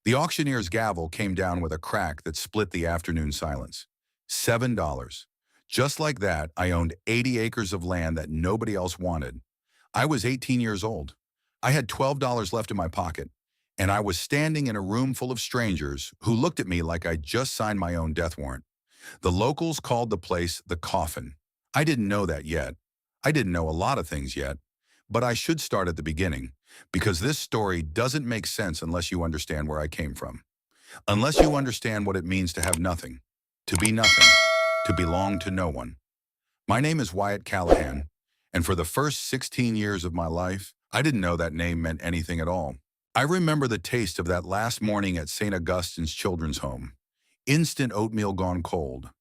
The auctioneer's gavel came down with a crack that split the afternoon silence. $7. Just like that, I owned 80 acres of land that nobody else wanted. I was 18 years old. I had $12 left in my pocket, and I was standing in a room full of strangers who looked at me like I'd just signed my own death warrant. The locals called the place the Coffin. I didn't know that yet. I didn't know a lot of things yet, but I should start at the beginning, because this story doesn't make sense unless you understand where I came from. Unless you understand what it means to have nothing, to be nothing, to belong to no one. My name is Wyatt Callahan, and for the first 16 years of my life, I didn't know that name meant anything at all. I remember the taste of that last morning at St. Augustine's Children's Home. Instant oatmeal gone cold,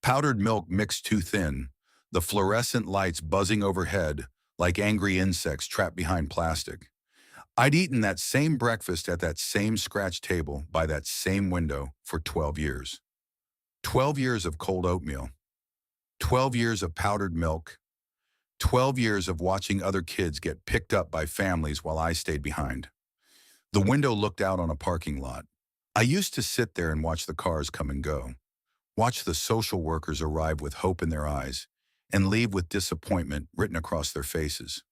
powdered milk mixed too thin, the fluorescent lights buzzing overhead like angry insects trapped behind plastic. I'd eaten that same breakfast at that same scratch table by that same window for 12 years. 12 years of cold oatmeal. 12 years of powdered milk. 12 years of watching other kids get picked up by families while I stayed behind. The window looked out on a parking lot. I used to sit there and watch the cars come and go, watch the social workers arrive with hope in their eyes and leave with disappointment written across their faces.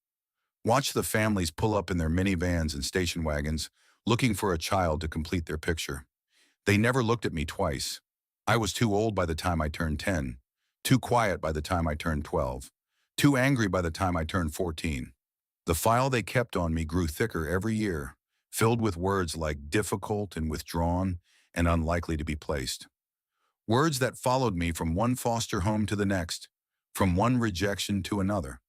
Watch the families pull up in their minivans and station wagons looking for a child to complete their picture. They never looked at me twice. I was too old by the time I turned 10, too quiet by the time I turned 12, too angry by the time I turned 14. The file they kept on me grew thicker every year, filled with words like difficult and withdrawn and unlikely to be placed. Words that followed me from one foster home to the next, from one rejection to another.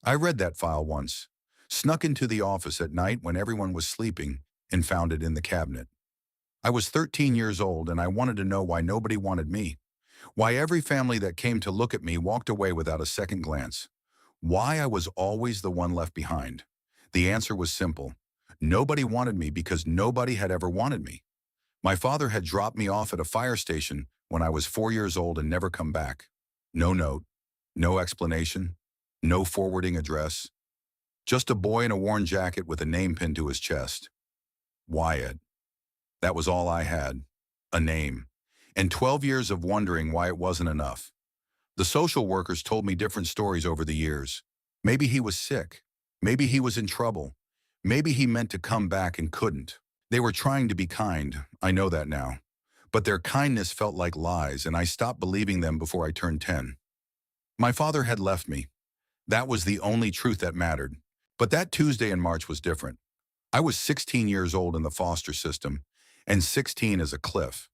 I read that file once, snuck into the office at night when everyone was sleeping, and found it in the cabinet. I was 13 years old and I wanted to know why nobody wanted me, why every family that came to look at me walked away without a second glance, why I was always the one left behind. The answer was simple. Nobody wanted me because nobody had ever wanted me. My father had dropped me off at a fire station when I was 4 years old and never come back. No note, no explanation, no forwarding address. Just a boy in a worn jacket with a name pinned to his chest. Wyatt. That was all I had. A name. And 12 years of wondering why it wasn't enough. The social workers told me different stories over the years. Maybe he was sick. Maybe he was in trouble. Maybe he meant to come back and couldn't. They were trying to be kind, I know that now. But their kindness felt like lies, and I stopped believing them before I turned 10. My father had left me. That was the only truth that mattered. But that Tuesday in March was different. I was 16 years old in the foster system, and 16 is a cliff.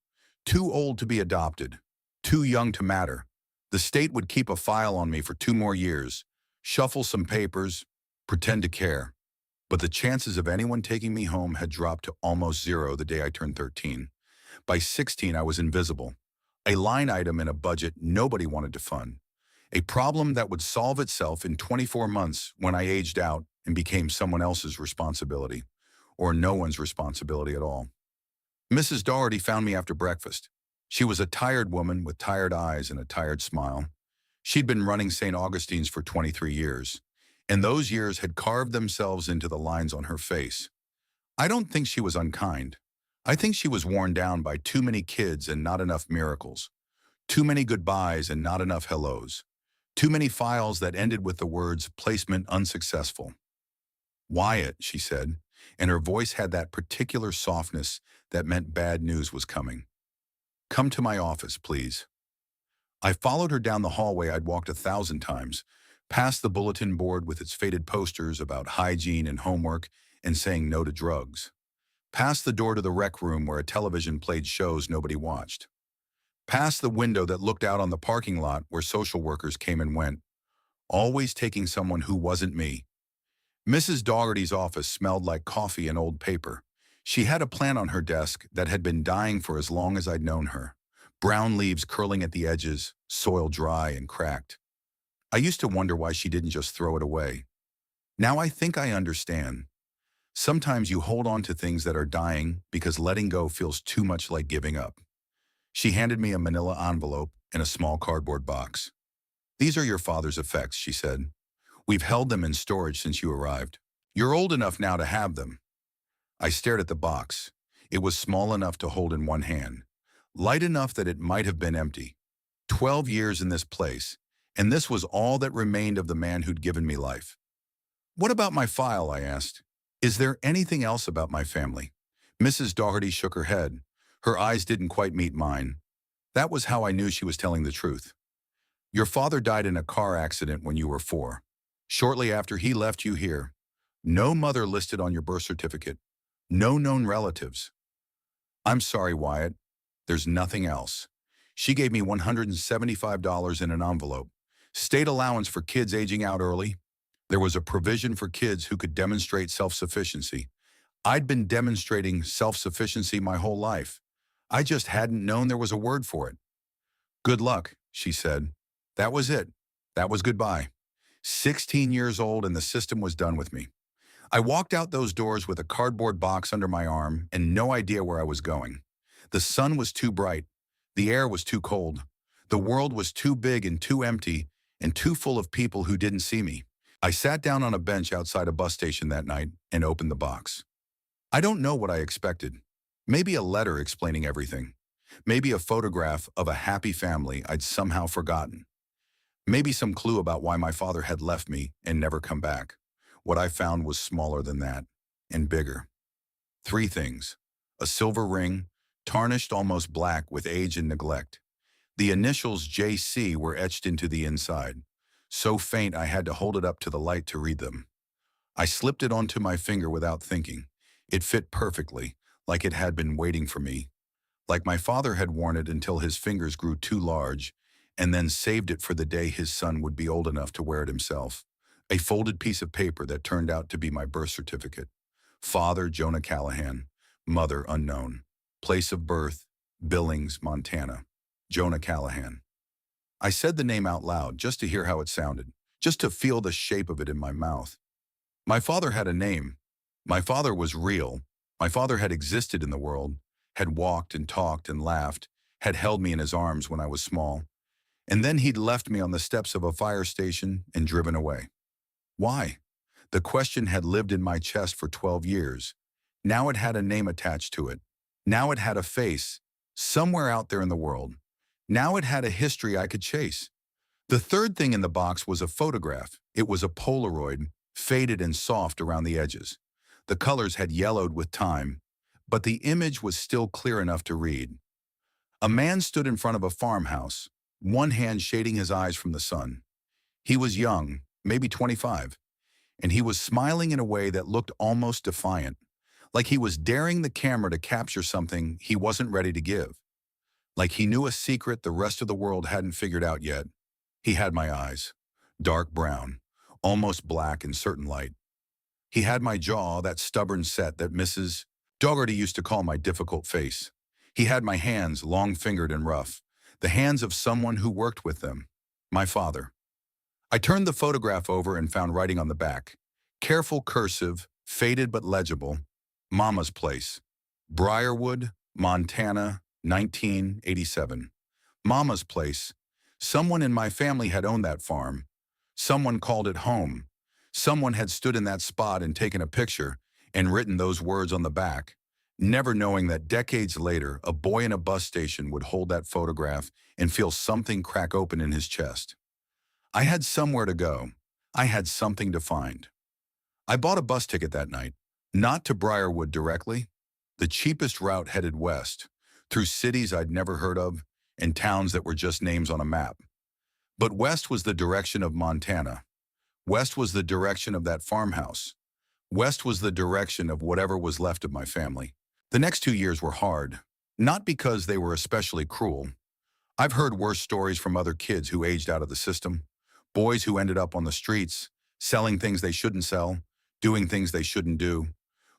Too old to be adopted, too young to matter. The state would keep a file on me for 2 more years, shuffle some papers, pretend to care. But the chances of anyone taking me home had dropped to almost zero the day I turned 13. By 16, I was invisible. A line item in a budget nobody wanted to fund. A problem that would solve itself in 24 months when I aged out and became someone else's responsibility, or no one's responsibility at all. Mrs. Doherty found me after breakfast. She was a tired woman with tired eyes and a tired smile. She'd been running St. Augustine's for 23 years. And those years had carved themselves into the lines on her face. I don't think she was unkind. I think she was worn down by too many kids and not enough miracles. Too many goodbyes and not enough hellos. Too many files that ended with the words, placement unsuccessful. Wyatt, she said, and her voice had that particular softness that meant bad news was coming. Come to my office, please. I followed her down the hallway I'd walked 1,000 times, past the bulletin board with its faded posters about hygiene and homework and saying no to drugs. Past the door to the rec room where a television played shows nobody watched. Past the window that looked out on the parking lot where social workers came and went, always taking someone who wasn't me. Mrs. Dougherty's office smelled like coffee and old paper. She had a plant on her desk that had been dying for as long as I'd known her. Brown leaves curling at the edges, soil dry and cracked. I used to wonder why she didn't just throw it away. Now I think I understand. Sometimes you hold on to things that are dying because letting go feels too much like giving up. She handed me a manila envelope and a small cardboard box. These are your father's effects, she said. We've held them in storage since you arrived. You're old enough now to have them. I stared at the box. It was small enough to hold in one hand, light enough that it might have been empty. 12 years in this place, and this was all that remained of the man who'd given me life. "What about my file?" I asked. "Is there anything else about my family?" Mrs. Doherty shook her head. Her eyes didn't quite meet mine. That was how I knew she was telling the truth. "Your father died in a car accident when you were 4. Shortly after he left you here. No mother listed on your birth certificate. No known relatives." "I'm sorry, Wyatt. There's nothing else." She gave me $175 in an envelope. State allowance for kids aging out early. There was a provision for kids who could demonstrate self-sufficiency. I'd been demonstrating self-sufficiency my whole life. I just hadn't known there was a word for it. "Good luck," she said. That was it. That was goodbye. 16 years old and the system was done with me. I walked out those doors with a cardboard box under my arm and no idea where I was going. The sun was too bright. The air was too cold. The world was too big and too empty and too full of people who didn't see me. I sat down on a bench outside a bus station that night and opened the box. I don't know what I expected. Maybe a letter explaining everything. Maybe a photograph of a happy family I'd somehow forgotten. Maybe some clue about why my father had left me and never come back. What I found was smaller than that and bigger. 3 things. A silver ring, tarnished almost black with age and neglect. The initials JC were etched into the inside, so faint I had to hold it up to the light to read them. I slipped it onto my finger without thinking. It fit perfectly, like it had been waiting for me. Like my father had worn it until his fingers grew too large, and then saved it for the day his son would be old enough to wear it himself. A folded piece of paper that turned out to be my birth certificate. Father, Jonah Callahan. Mother, unknown. Place of birth, Billings, Montana. Jonah Callahan. I said the name out loud just to hear how it sounded, just to feel the shape of it in my mouth. My father had a name. My father was real. My father had existed in the world, had walked and talked and laughed, had held me in his arms when I was small. And then he'd left me on the steps of a fire station and driven away. Why? The question had lived in my chest for 12 years. Now it had a name attached to it. Now it had a face, somewhere out there in the world. Now it had a history I could chase. The third thing in the box was a photograph. It was a Polaroid, faded and soft around the edges. The colors had yellowed with time, but the image was still clear enough to read. A man stood in front of a farmhouse, one hand shading his eyes from the sun. He was young, maybe 25, and he was smiling in a way that looked almost defiant, like he was daring the camera to capture something he wasn't ready to give. Like he knew a secret the rest of the world hadn't figured out yet. He had my eyes, dark brown, almost black in certain light. He had my jaw, that stubborn set that Mrs. Dougherty used to call my difficult face. He had my hands, long-fingered and rough, the hands of someone who worked with them, my father. I turned the photograph over and found writing on the back. Careful cursive, faded but legible. Mama's place. Briarwood, Montana, 1987. Mama's place. Someone in my family had owned that farm. Someone called it home. Someone had stood in that spot and taken a picture and written those words on the back, never knowing that decades later, a boy in a bus station would hold that photograph and feel something crack open in his chest. I had somewhere to go. I had something to find. I bought a bus ticket that night, not to Briarwood directly. The cheapest route headed west, through cities I'd never heard of and towns that were just names on a map. But west was the direction of Montana. West was the direction of that farmhouse. West was the direction of whatever was left of my family. The next 2 years were hard, not because they were especially cruel. I've heard worse stories from other kids who aged out of the system. Boys who ended up on the streets, selling things they shouldn't sell, doing things they shouldn't do.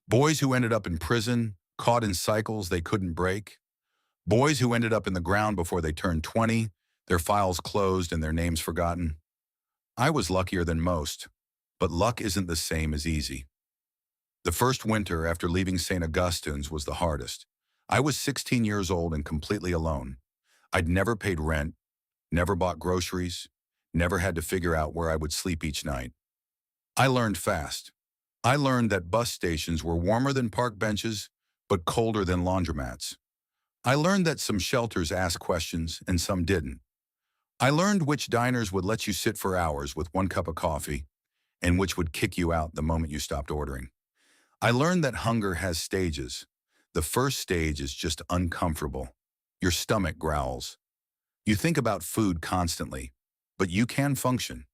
Boys who ended up in prison, caught in cycles they couldn't break. Boys who ended up in the ground before they turned 20, their files closed and their names forgotten. I was luckier than most, but luck isn't the same as easy. The first winter after leaving St. Augustine's was the hardest. I was 16 years old and completely alone. I'd never paid rent, never bought groceries, never had to figure out where I would sleep each night. I learned fast. I learned that bus stations were warmer than park benches, but colder than laundromats. I learned that some shelters asked questions and some didn't. I learned which diners would let you sit for hours with one cup of coffee and which would kick you out the moment you stopped ordering. I learned that hunger has stages. The first stage is just uncomfortable. Your stomach growls. You think about food constantly, but you can function.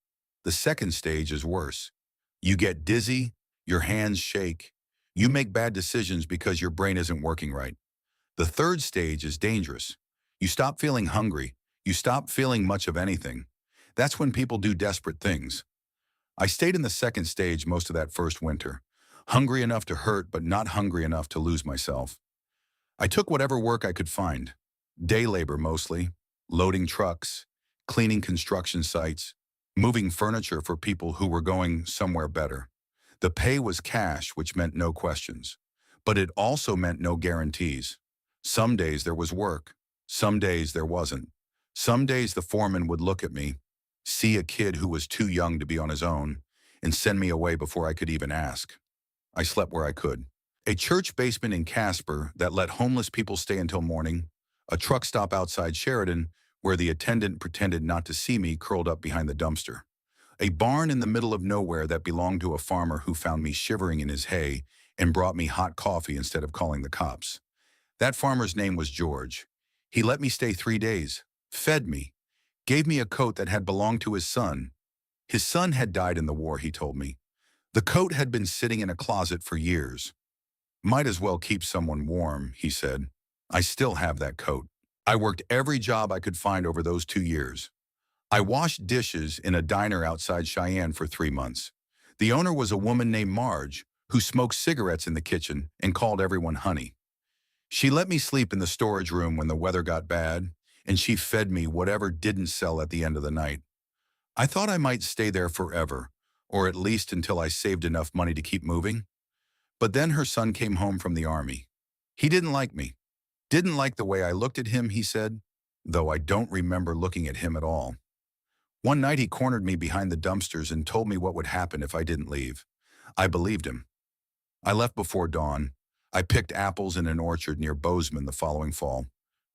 The second stage is worse. You get dizzy, your hands shake. You make bad decisions because your brain isn't working right. The third stage is dangerous. You stop feeling hungry. You stop feeling much of anything. That's when people do desperate things. I stayed in the second stage most of that first winter. Hungry enough to hurt, but not hungry enough to lose myself. I took whatever work I could find. Day labor mostly, loading trucks, cleaning construction sites, moving furniture for people who were going somewhere better. The pay was cash, which meant no questions. But it also meant no guarantees. Some days there was work. Some days there wasn't. Some days the foreman would look at me, see a kid who was too young to be on his own, and send me away before I could even ask. I slept where I could. A church basement in Casper that let homeless people stay until morning, a truck stop outside Sheridan where the attendant pretended not to see me curled up behind the dumpster, a barn in the middle of nowhere that belonged to a farmer who found me shivering in his hay and brought me hot coffee instead of calling the cops. That farmer's name was George. He let me stay 3 days, fed me, gave me a coat that had belonged to his son. His son had died in the war, he told me. The coat had been sitting in a closet for years. Might as well keep someone warm, he said. I still have that coat. I worked every job I could find over those 2 years. I washed dishes in a diner outside Cheyenne for 3 months. The owner was a woman named Marge, who smoked cigarettes in the kitchen and called everyone honey. She let me sleep in the storage room when the weather got bad, and she fed me whatever didn't sell at the end of the night. I thought I might stay there forever, or at least until I saved enough money to keep moving. But then her son came home from the army. He didn't like me. Didn't like the way I looked at him, he said, though I don't remember looking at him at all. One night he cornered me behind the dumpsters and told me what would happen if I didn't leave. I believed him. I left before dawn. I picked apples in an orchard near Bozeman the following fall.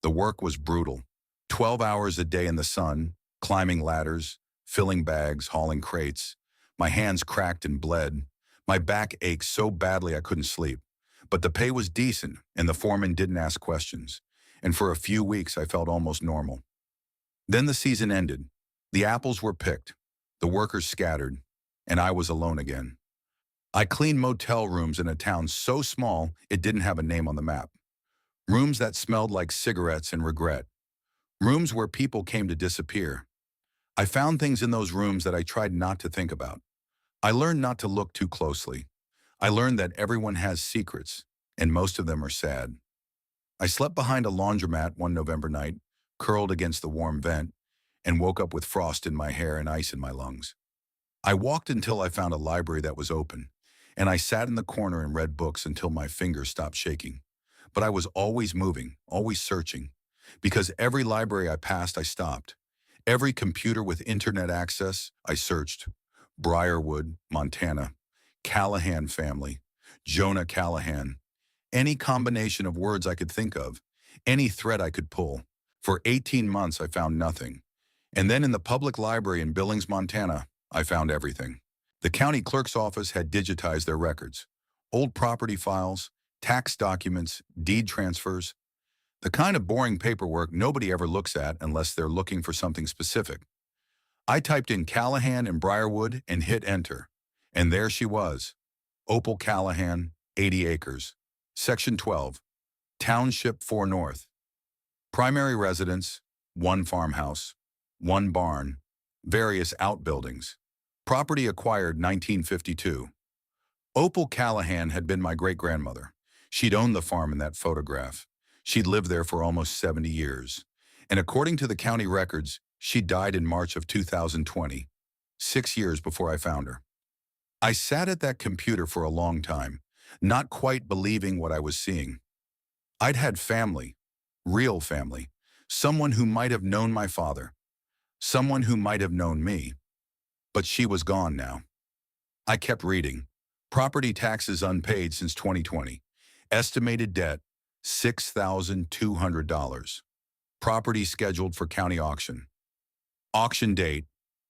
The work was brutal. 12 hours a day in the sun, climbing ladders, filling bags, hauling crates. My hands cracked and bled. My back ached so badly I couldn't sleep. But the pay was decent, and the foreman didn't ask questions. And for a few weeks I felt almost normal. Then the season ended. The apples were picked. The workers scattered. And I was alone again. I cleaned motel rooms in a town so small it didn't have a name on the map. Rooms that smelled like cigarettes and regret. Rooms where people came to disappear. I found things in those rooms that I tried not to think about. I learned not to look too closely. I learned that everyone has secrets, and most of them are sad. I slept behind a laundromat one November night, curled against the warm vent, and woke up with frost in my hair and ice in my lungs. I walked until I found a library that was open, and I sat in the corner and read books until my fingers stopped shaking. But I was always moving, always searching, because every library I passed, I stopped. Every computer with internet access, I searched. Briarwood, Montana, Callahan family, Jonah Callahan, any combination of words I could think of, any thread I could pull. For 18 months, I found nothing. And then in the public library in Billings, Montana, I found everything. The county clerk's office had digitized their records, old property files, tax documents, deed transfers, the kind of boring paperwork nobody ever looks at unless they're looking for something specific. I typed in Callahan and Briarwood and hit enter. And there she was. Opal Callahan, 80 acres. Section 12. Township 4 North. Primary residence, 1 farmhouse, 1 barn, various outbuildings. Property acquired 1952. Opal Callahan had been my great-grandmother. She'd owned the farm in that photograph. She'd lived there for almost 70 years. And according to the county records, she died in March of 2020, 6 years before I found her. I sat at that computer for a long time, not quite believing what I was seeing. I'd had family, real family, someone who might have known my father, someone who might have known me, but she was gone now. I kept reading. Property taxes unpaid since 2020. Estimated debt, $6,200. Property scheduled for county auction. Auction date,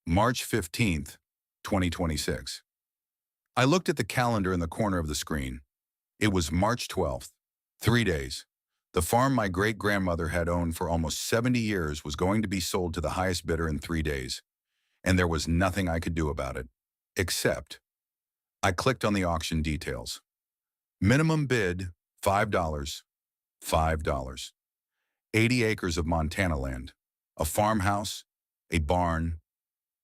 March 15th, 2026. I looked at the calendar in the corner of the screen. It was March 12th. 3 days. The farm my great-grandmother had owned for almost 70 years was going to be sold to the highest bidder in 3 days, and there was nothing I could do about it. Except, I clicked on the auction details. Minimum bid, $5. $5. 80 acres of Montana land. A farmhouse, a barn,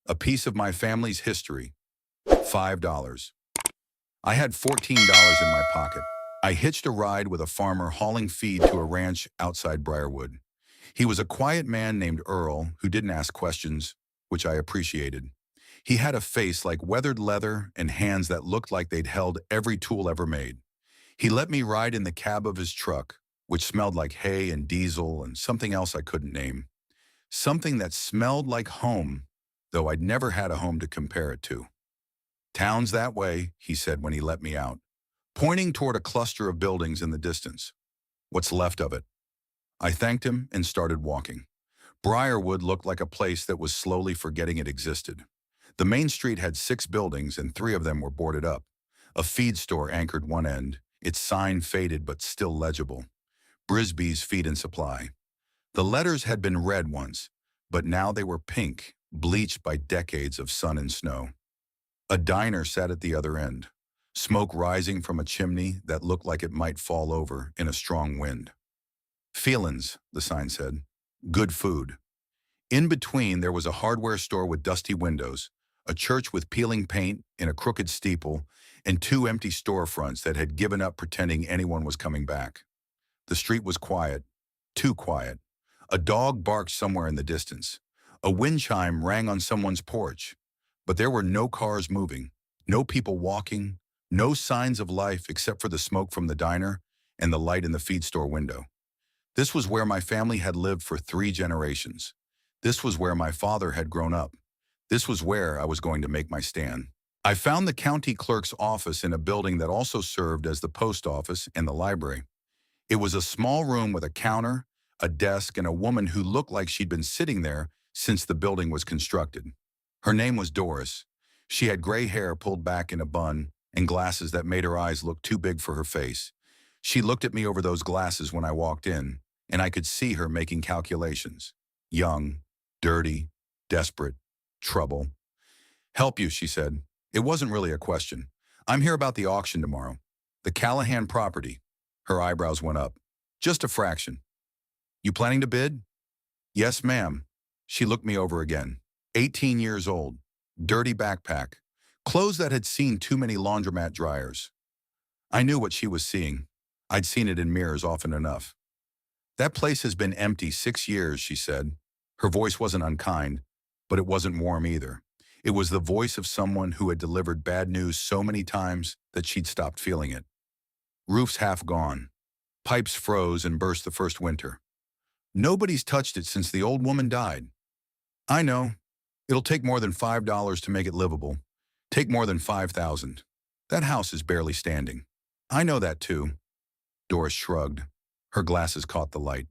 a piece of my family's history. $5. I had $14 in my pocket. I hitched a ride with a farmer hauling feed to a ranch outside Briarwood. He was a quiet man named Earl who didn't ask questions, which I appreciated. He had a face like weathered leather and hands that looked like they'd held every tool ever made. He let me ride in the cab of his truck, which smelled like hay and diesel and something else I couldn't name. Something that smelled like home, though I'd never had a home to compare it to. "Town's that way," he said when he let me out, pointing toward a cluster of buildings in the distance. "What's left of it?" I thanked him and started walking. Briarwood looked like a place that was slowly forgetting it existed. The main street had 6 buildings and 3 of them were boarded up. A feed store anchored one end, its sign faded but still legible. Brisby's Feed and Supply. The letters had been red once, but now they were pink, bleached by decades of sun and snow. A diner sat at the other end, smoke rising from a chimney that looked like it might fall over in a strong wind. "Feelin's," the sign said. "Good food." In between, there was a hardware store with dusty windows, a church with peeling paint in a crooked steeple, and 2 empty storefronts that had given up pretending anyone was coming back. The street was quiet, too quiet. A dog barked somewhere in the distance. A wind chime rang on someone's porch. But there were no cars moving, no people walking, no signs of life except for the smoke from the diner and the light in the feed store window. This was where my family had lived for 3 generations. This was where my father had grown up. This was where I was going to make my stand. I found the county clerk's office in a building that also served as the post office and the library. It was a small room with a counter, a desk, and a woman who looked like she'd been sitting there since the building was constructed. Her name was Doris. She had gray hair pulled back in a bun and glasses that made her eyes look too big for her face. She looked at me over those glasses when I walked in, and I could see her making calculations. Young, dirty, desperate, trouble. "Help you," she said. It wasn't really a question. "I'm here about the auction tomorrow. The Callahan property." Her eyebrows went up. "Just a fraction." "You planning to bid?" "Yes, ma'am." She looked me over again. 18 years old, dirty backpack, clothes that had seen too many laundromat dryers. I knew what she was seeing. I'd seen it in mirrors often enough. "That place has been empty 6 years," she said. Her voice wasn't unkind, but it wasn't warm either. It was the voice of someone who had delivered bad news so many times that she'd stopped feeling it. "Roof's half gone. Pipes froze and burst the first winter. Nobody's touched it since the old woman died." "I know. It'll take more than $5 to make it livable. Take more than 5,000. That house is barely standing." "I know that too." Doris shrugged. Her glasses caught the light.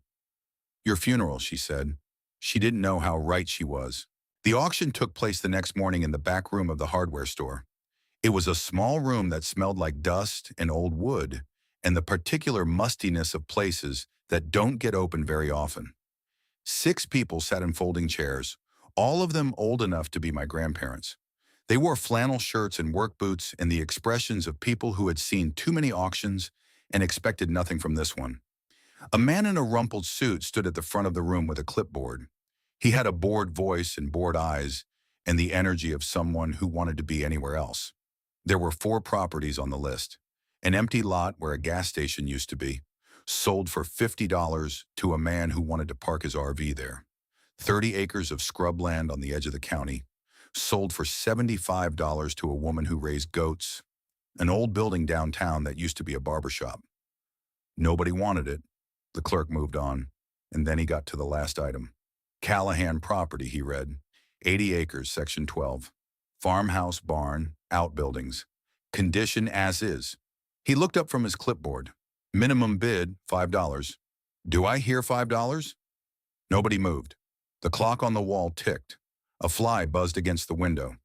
"Your funeral," she said. She didn't know how right she was. The auction took place the next morning in the back room of the hardware store. It was a small room that smelled like dust and old wood, and the particular mustiness of places that don't get open very often. 6 people sat in folding chairs, all of them old enough to be my grandparents. They wore flannel shirts and work boots and the expressions of people who had seen too many auctions and expected nothing from this one. A man in a rumpled suit stood at the front of the room with a clipboard. He had a bored voice and bored eyes and the energy of someone who wanted to be anywhere else. There were 4 properties on the list. An empty lot where a gas station used to be, sold for $50 to a man who wanted to park his RV there. 30 acres of scrubland on the edge of the county, sold for $75 to a woman who raised goats. An old building downtown that used to be a barbershop. Nobody wanted it. The clerk moved on, and then he got to the last item. Callahan property, he read. 80 acres, section 12. Farmhouse, barn, outbuildings. Condition as is. He looked up from his clipboard. Minimum bid, $5. Do I hear $5? Nobody moved. The clock on the wall ticked. A fly buzzed against the window.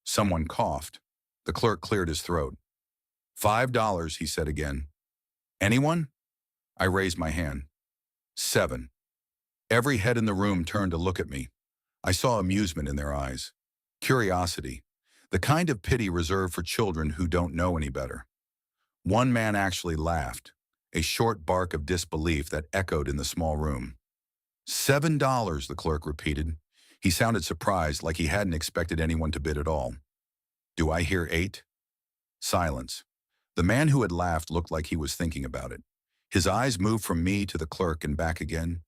Someone coughed. The clerk cleared his throat. $5, he said again. Anyone? I raised my hand. 7. Every head in the room turned to look at me. I saw amusement in their eyes. Curiosity. The kind of pity reserved for children who don't know any better. One man actually laughed, a short bark of disbelief that echoed in the small room. $7, the clerk repeated. He sounded surprised, like he hadn't expected anyone to bid at all. Do I hear 8? Silence. The man who had laughed looked like he was thinking about it. His eyes moved from me to the clerk and back again.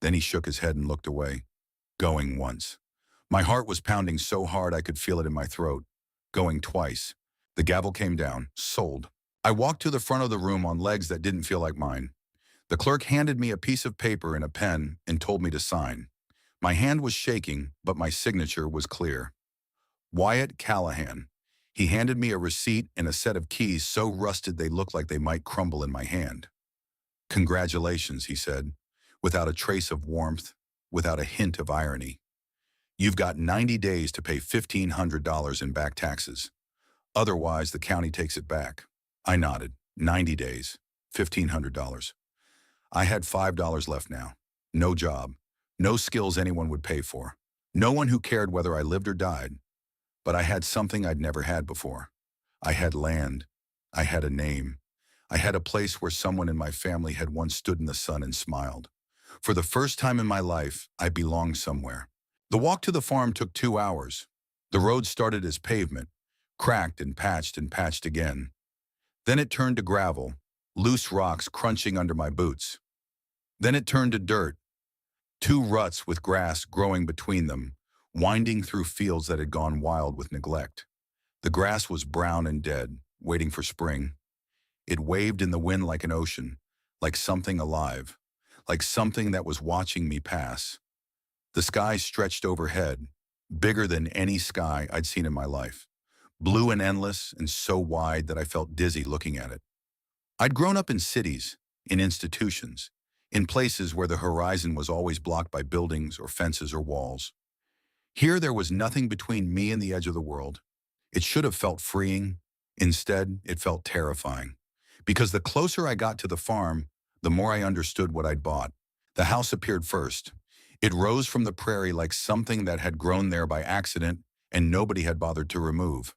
Then he shook his head and looked away. Going once. My heart was pounding so hard I could feel it in my throat. Going twice. The gavel came down. Sold. I walked to the front of the room on legs that didn't feel like mine. The clerk handed me a piece of paper and a pen and told me to sign. My hand was shaking, but my signature was clear. Wyatt Callahan. He handed me a receipt and a set of keys so rusted they looked like they might crumble in my hand. Congratulations, he said, without a trace of warmth, without a hint of irony. You've got 90 days to pay $1,500 in back taxes. Otherwise, the county takes it back. I nodded. 90 days. $1,500. I had $5 left now. No job. No skills anyone would pay for. No one who cared whether I lived or died. But I had something I'd never had before. I had land. I had a name. I had a place where someone in my family had once stood in the sun and smiled. For the first time in my life, I belonged somewhere. The walk to the farm took 2 hours. The road started as pavement, cracked and patched again. Then it turned to gravel, loose rocks crunching under my boots. Then it turned to dirt, 2 ruts with grass growing between them, winding through fields that had gone wild with neglect. The grass was brown and dead, waiting for spring. It waved in the wind like an ocean, like something alive, like something that was watching me pass. The sky stretched overhead, bigger than any sky I'd seen in my life, blue and endless and so wide that I felt dizzy looking at it. I'd grown up in cities, in institutions, in places where the horizon was always blocked by buildings or fences or walls. Here there was nothing between me and the edge of the world. It should have felt freeing. Instead, it felt terrifying. Because the closer I got to the farm, the more I understood what I'd bought. The house appeared first. It rose from the prairie like something that had grown there by accident and nobody had bothered to remove.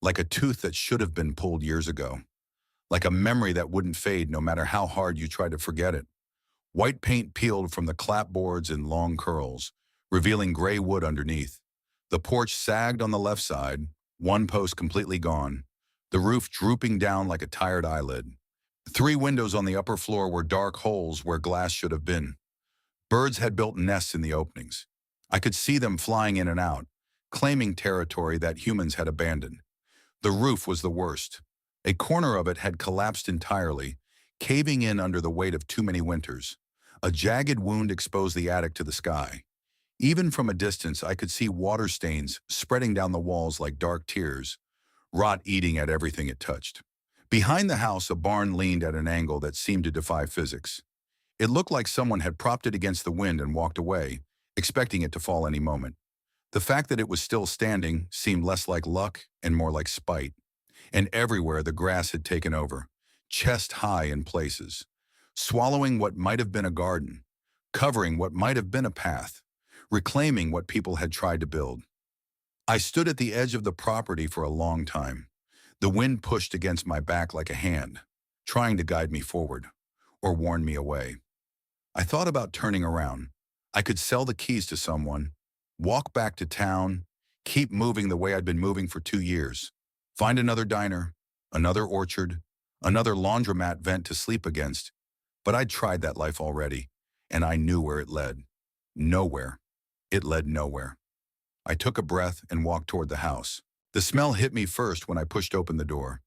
Like a tooth that should have been pulled years ago. Like a memory that wouldn't fade no matter how hard you tried to forget it. White paint peeled from the clapboards in long curls, revealing gray wood underneath. The porch sagged on the left side, one post completely gone, the roof drooping down like a tired eyelid. 3 windows on the upper floor were dark holes where glass should have been. Birds had built nests in the openings. I could see them flying in and out, claiming territory that humans had abandoned. The roof was the worst. A corner of it had collapsed entirely, caving in under the weight of too many winters. A jagged wound exposed the attic to the sky. Even from a distance, I could see water stains spreading down the walls like dark tears, rot eating at everything it touched. Behind the house, a barn leaned at an angle that seemed to defy physics. It looked like someone had propped it against the wind and walked away, expecting it to fall any moment. The fact that it was still standing seemed less like luck and more like spite. And everywhere the grass had taken over, chest high in places, swallowing what might have been a garden, covering what might have been a path, reclaiming what people had tried to build. I stood at the edge of the property for a long time. The wind pushed against my back like a hand, trying to guide me forward, or warn me away. I thought about turning around. I could sell the keys to someone, walk back to town, keep moving the way I'd been moving for 2 years, find another diner, another orchard, another laundromat vent to sleep against. But I'd tried that life already, and I knew where it led. Nowhere. It led nowhere. I took a breath and walked toward the house. The smell hit me first when I pushed open the door.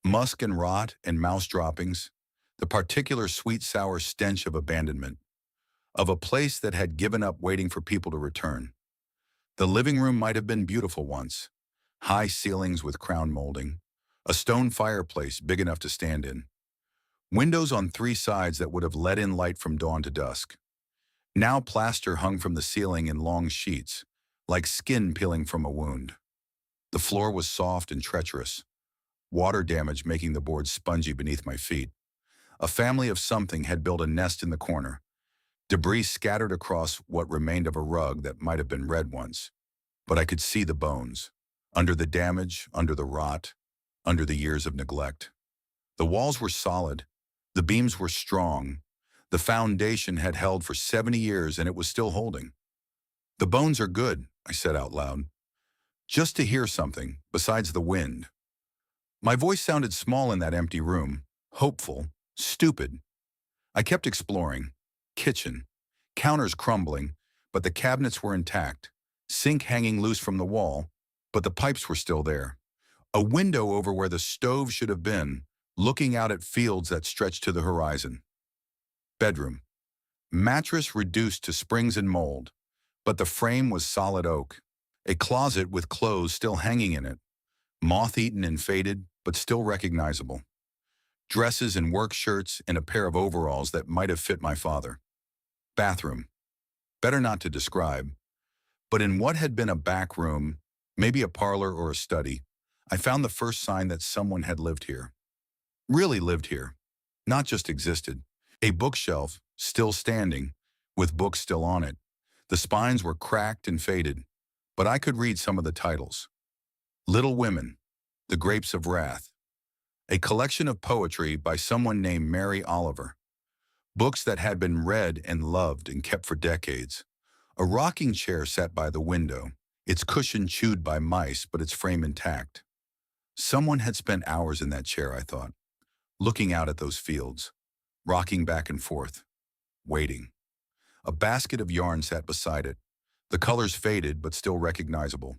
Musk and rot and mouse droppings, the particular sweet-sour stench of abandonment, of a place that had given up waiting for people to return. The living room might have been beautiful once, high ceilings with crown molding, a stone fireplace big enough to stand in. Windows on three sides that would have let in light from dawn to dusk. Now plaster hung from the ceiling in long sheets, like skin peeling from a wound. The floor was soft and treacherous, water damage making the boards spongy beneath my feet. A family of something had built a nest in the corner, debris scattered across what remained of a rug that might have been red once. But I could see the bones, under the damage, under the rot, under the years of neglect. The walls were solid, the beams were strong, the foundation had held for 70 years and it was still holding. "The bones are good," I said out loud, just to hear something besides the wind. My voice sounded small in that empty room, hopeful, stupid. I kept exploring. Kitchen. Counters crumbling, but the cabinets were intact. Sink hanging loose from the wall, but the pipes were still there. A window over where the stove should have been, looking out at fields that stretched to the horizon. Bedroom. Mattress reduced to springs and mold, but the frame was solid oak. A closet with clothes still hanging in it, moth-eaten and faded, but still recognizable. Dresses and work shirts and a pair of overalls that might have fit my father. Bathroom. Better not to describe, but in what had been a back room, maybe a parlor or a study, I found the first sign that someone had lived here. Really lived here, not just existed. A bookshelf, still standing, with books still on it. The spines were cracked and faded, but I could read some of the titles. Little Women, The Grapes of Wrath, a collection of poetry by someone named Mary Oliver. Books that had been read and loved and kept for decades. A rocking chair sat by the window, its cushion chewed by mice but its frame intact. Someone had spent hours in that chair, I thought, looking out at those fields, rocking back and forth, waiting. A basket of yarn sat beside it, the colors faded but still recognizable,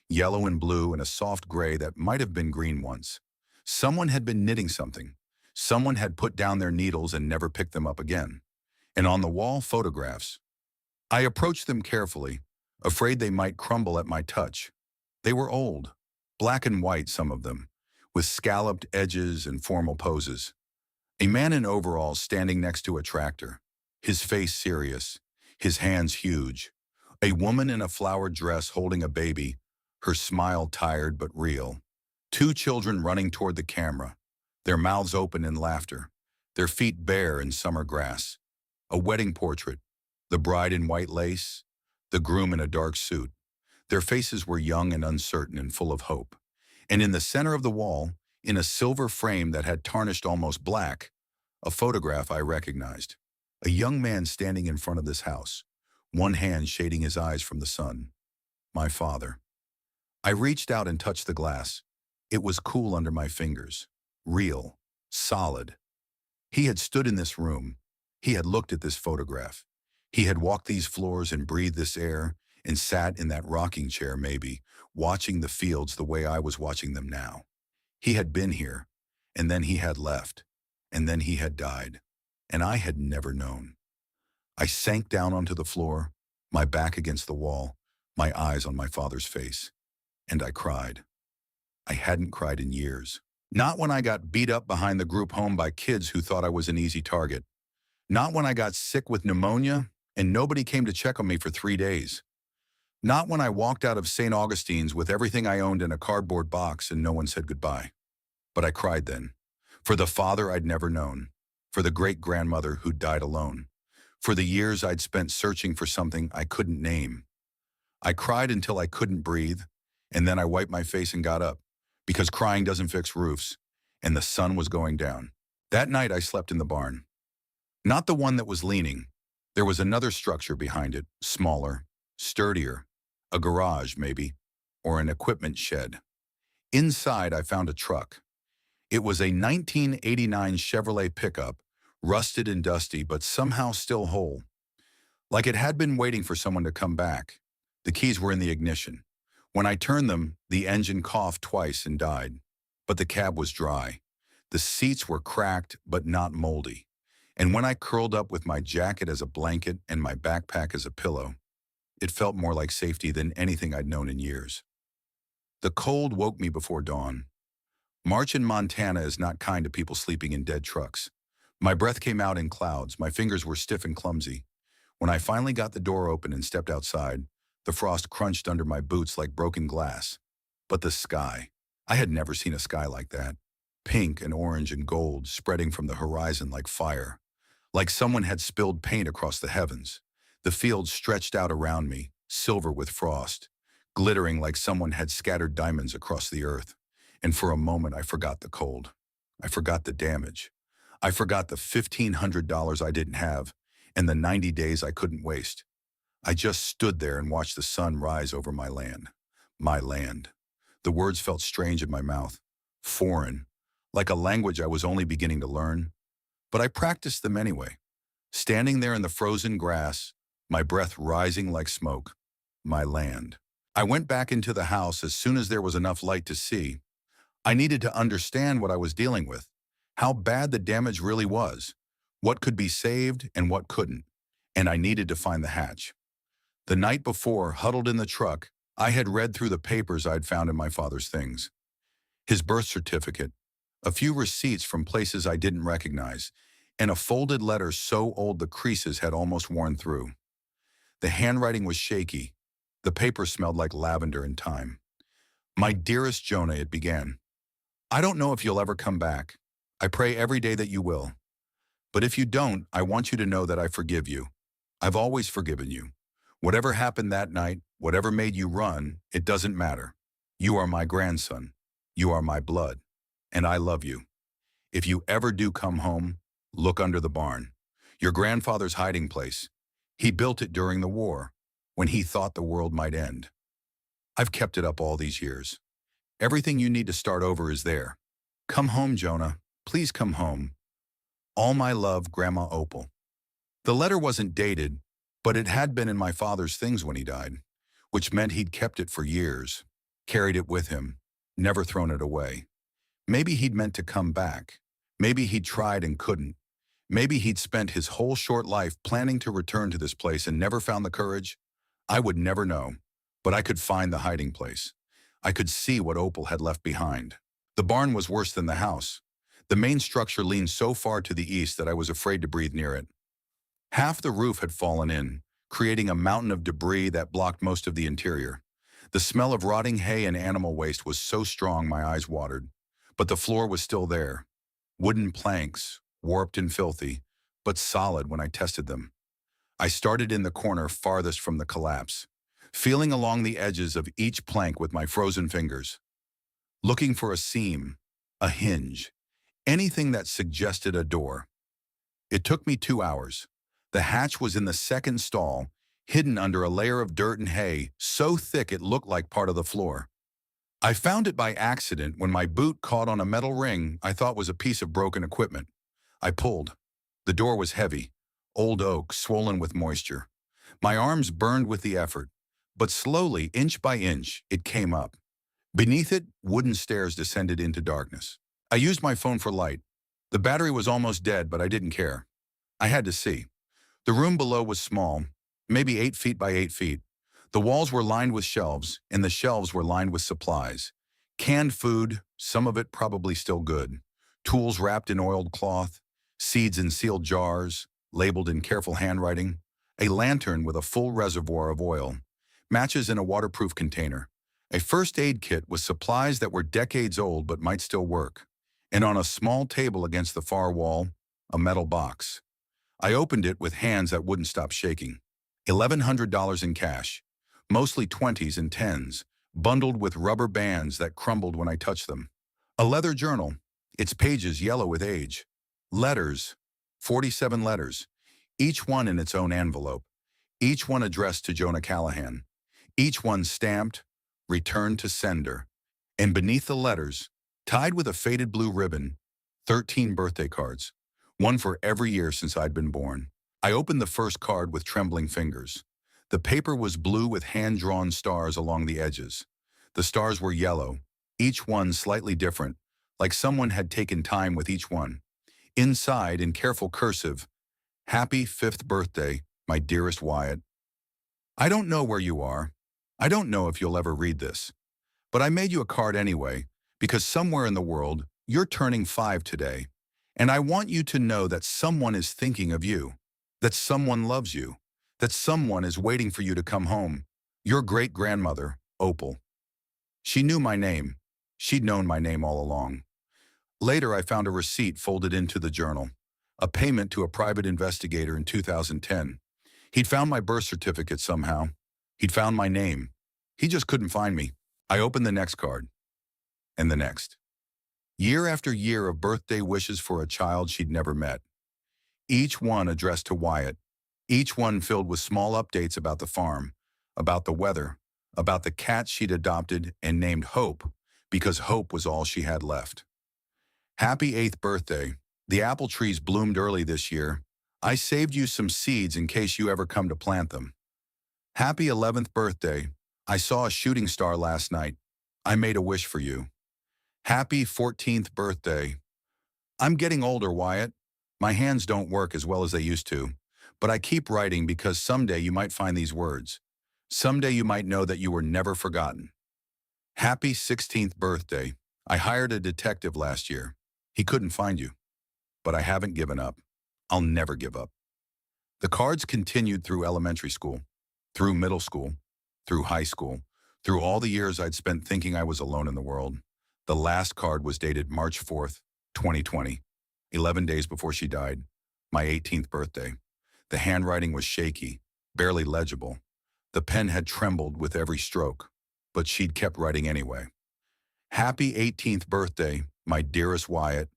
yellow and blue and a soft gray that might have been green once. Someone had been knitting something. Someone had put down their needles and never picked them up again. And on the wall, photographs. I approached them carefully, afraid they might crumble at my touch. They were old, black and white, some of them, with scalloped edges and formal poses. A man in overalls standing next to a tractor, his face serious, his hands huge. A woman in a flowered dress holding a baby, her smile tired but real. Two children running toward the camera, their mouths open in laughter, their feet bare in summer grass. A wedding portrait, the bride in white lace, the groom in a dark suit. Their faces were young and uncertain and full of hope. And in the center of the wall, in a silver frame that had tarnished almost black, a photograph I recognized. A young man standing in front of this house, one hand shading his eyes from the sun. My father. I reached out and touched the glass. It was cool under my fingers. Real. Solid. He had stood in this room. He had looked at this photograph. He had walked these floors and breathed this air and sat in that rocking chair maybe, watching the fields the way I was watching them now. He had been here, and then he had left, and then he had died, and I had never known. I sank down onto the floor, my back against the wall, my eyes on my father's face, and I cried. I hadn't cried in years. Not when I got beat up behind the group home by kids who thought I was an easy target. Not when I got sick with pneumonia and nobody came to check on me for 3 days. Not when I walked out of St. Augustine's with everything I owned in a cardboard box and no one said goodbye. But I cried then. For the father I'd never known. For the great-grandmother who died alone. For the years I'd spent searching for something I couldn't name. I cried until I couldn't breathe, and then I wiped my face and got up, because crying doesn't fix roofs, and the sun was going down. That night I slept in the barn. Not the one that was leaning. There was another structure behind it, smaller, sturdier, a garage maybe, or an equipment shed. Inside I found a truck. It was a 1989 Chevrolet pickup, rusted and dusty, but somehow still whole. Like it had been waiting for someone to come back. The keys were in the ignition. When I turned them, the engine coughed twice and died. But the cab was dry. The seats were cracked but not moldy. And when I curled up with my jacket as a blanket and my backpack as a pillow, it felt more like safety than anything I'd known in years. The cold woke me before dawn. March in Montana is not kind to people sleeping in dead trucks. My breath came out in clouds. My fingers were stiff and clumsy. When I finally got the door open and stepped outside, the frost crunched under my boots like broken glass. But the sky. I had never seen a sky like that. Pink and orange and gold spreading from the horizon like fire. Like someone had spilled paint across the heavens. The fields stretched out around me, silver with frost, glittering like someone had scattered diamonds across the earth. And for a moment I forgot the cold. I forgot the damage. I forgot the $1,500 I didn't have and the 90 days I couldn't waste. I just stood there and watched the sun rise over my land. My land. The words felt strange in my mouth, foreign, like a language I was only beginning to learn. But I practiced them anyway. Standing there in the frozen grass, my breath rising like smoke. My land. I went back into the house as soon as there was enough light to see. I needed to understand what I was dealing with, how bad the damage really was, what could be saved and what couldn't, and I needed to find the hatch. The night before, huddled in the truck, I had read through the papers I'd found in my father's things. His birth certificate, a few receipts from places I didn't recognize, and a folded letter so old the creases had almost worn through. The handwriting was shaky. The paper smelled like lavender and thyme. My dearest Jonah, it began. I don't know if you'll ever come back. I pray every day that you will. But if you don't, I want you to know that I forgive you. I've always forgiven you. Whatever happened that night, whatever made you run, it doesn't matter. You are my grandson. You are my blood. And I love you. If you ever do come home, look under the barn. Your grandfather's hiding place. He built it during the war, when he thought the world might end. I've kept it up all these years. Everything you need to start over is there. Come home, Jonah. Please come home. All my love, Grandma Opal. The letter wasn't dated, but it had been in my father's things when he died, which meant he'd kept it for years, carried it with him, never thrown it away. Maybe he'd meant to come back. Maybe he'd tried and couldn't. Maybe he'd spent his whole short life planning to return to this place and never found the courage. I would never know, but I could find the hiding place. I could see what Opal had left behind. The barn was worse than the house. The main structure leaned so far to the east that I was afraid to breathe near it. Half the roof had fallen in, creating a mountain of debris that blocked most of the interior. The smell of rotting hay and animal waste was so strong my eyes watered. But the floor was still there. Wooden planks, warped and filthy, but solid when I tested them. I started in the corner farthest from the collapse, feeling along the edges of each plank with my frozen fingers, looking for a seam, a hinge, anything that suggested a door. It took me 2 hours. The hatch was in the second stall, hidden under a layer of dirt and hay, so thick it looked like part of the floor. I found it by accident when my boot caught on a metal ring I thought was a piece of broken equipment. I pulled. The door was heavy, old oak, swollen with moisture. My arms burned with the effort, but slowly, inch by inch, it came up. Beneath it, wooden stairs descended into darkness. I used my phone for light. The battery was almost dead, but I didn't care. I had to see. The room below was small, maybe 8 feet by 8 feet. The walls were lined with shelves, and the shelves were lined with supplies. Canned food, some of it probably still good. Tools wrapped in oiled cloth, seeds in sealed jars, labeled in careful handwriting, a lantern with a full reservoir of oil, matches in a waterproof container, a first aid kit with supplies that were decades old but might still work, and on a small table against the far wall, a metal box. I opened it with hands that wouldn't stop shaking. $1,100 in cash, mostly 20s and 10s, bundled with rubber bands that crumbled when I touched them. A leather journal, its pages yellow with age. Letters, 47 letters, each one in its own envelope, each one addressed to Jonah Callahan, each one stamped, returned to sender. And beneath the letters, tied with a faded blue ribbon, 13 birthday cards, one for every year since I'd been born. I opened the first card with trembling fingers. The paper was blue with hand-drawn stars along the edges. The stars were yellow, each one slightly different, like someone had taken time with each one. Inside, in careful cursive, "Happy 5th birthday, my dearest Wyatt. I don't know where you are. I don't know if you'll ever read this. But I made you a card anyway, because somewhere in the world, you're turning 5 today. And I want you to know that someone is thinking of you, that someone loves you, that someone is waiting for you to come home. Your great-grandmother, Opal. She knew my name. She'd known my name all along. Later, I found a receipt folded into the journal, a payment to a private investigator in 2010. He'd found my birth certificate somehow. He'd found my name. He just couldn't find me. I opened the next card, and the next. Year after year of birthday wishes for a child she'd never met. Each one addressed to Wyatt. Each one filled with small updates about the farm, about the weather, about the cat she'd adopted and named Hope, because hope was all she had left. Happy 8th birthday. The apple trees bloomed early this year. I saved you some seeds in case you ever come to plant them. Happy 11th birthday. I saw a shooting star last night. I made a wish for you. Happy 14th birthday. I'm getting older, Wyatt. My hands don't work as well as they used to, but I keep writing because someday you might find these words. Someday you might know that you were never forgotten. Happy 16th birthday. I hired a detective last year. He couldn't find you, but I haven't given up. I'll never give up. The cards continued through elementary school, through middle school, through high school, through all the years I'd spent thinking I was alone in the world. The last card was dated March 4th, 2020, 11 days before she died, my 18th birthday. The handwriting was shaky, barely legible. The pen had trembled with every stroke, but she'd kept writing anyway. Happy 18th birthday, my dearest Wyatt.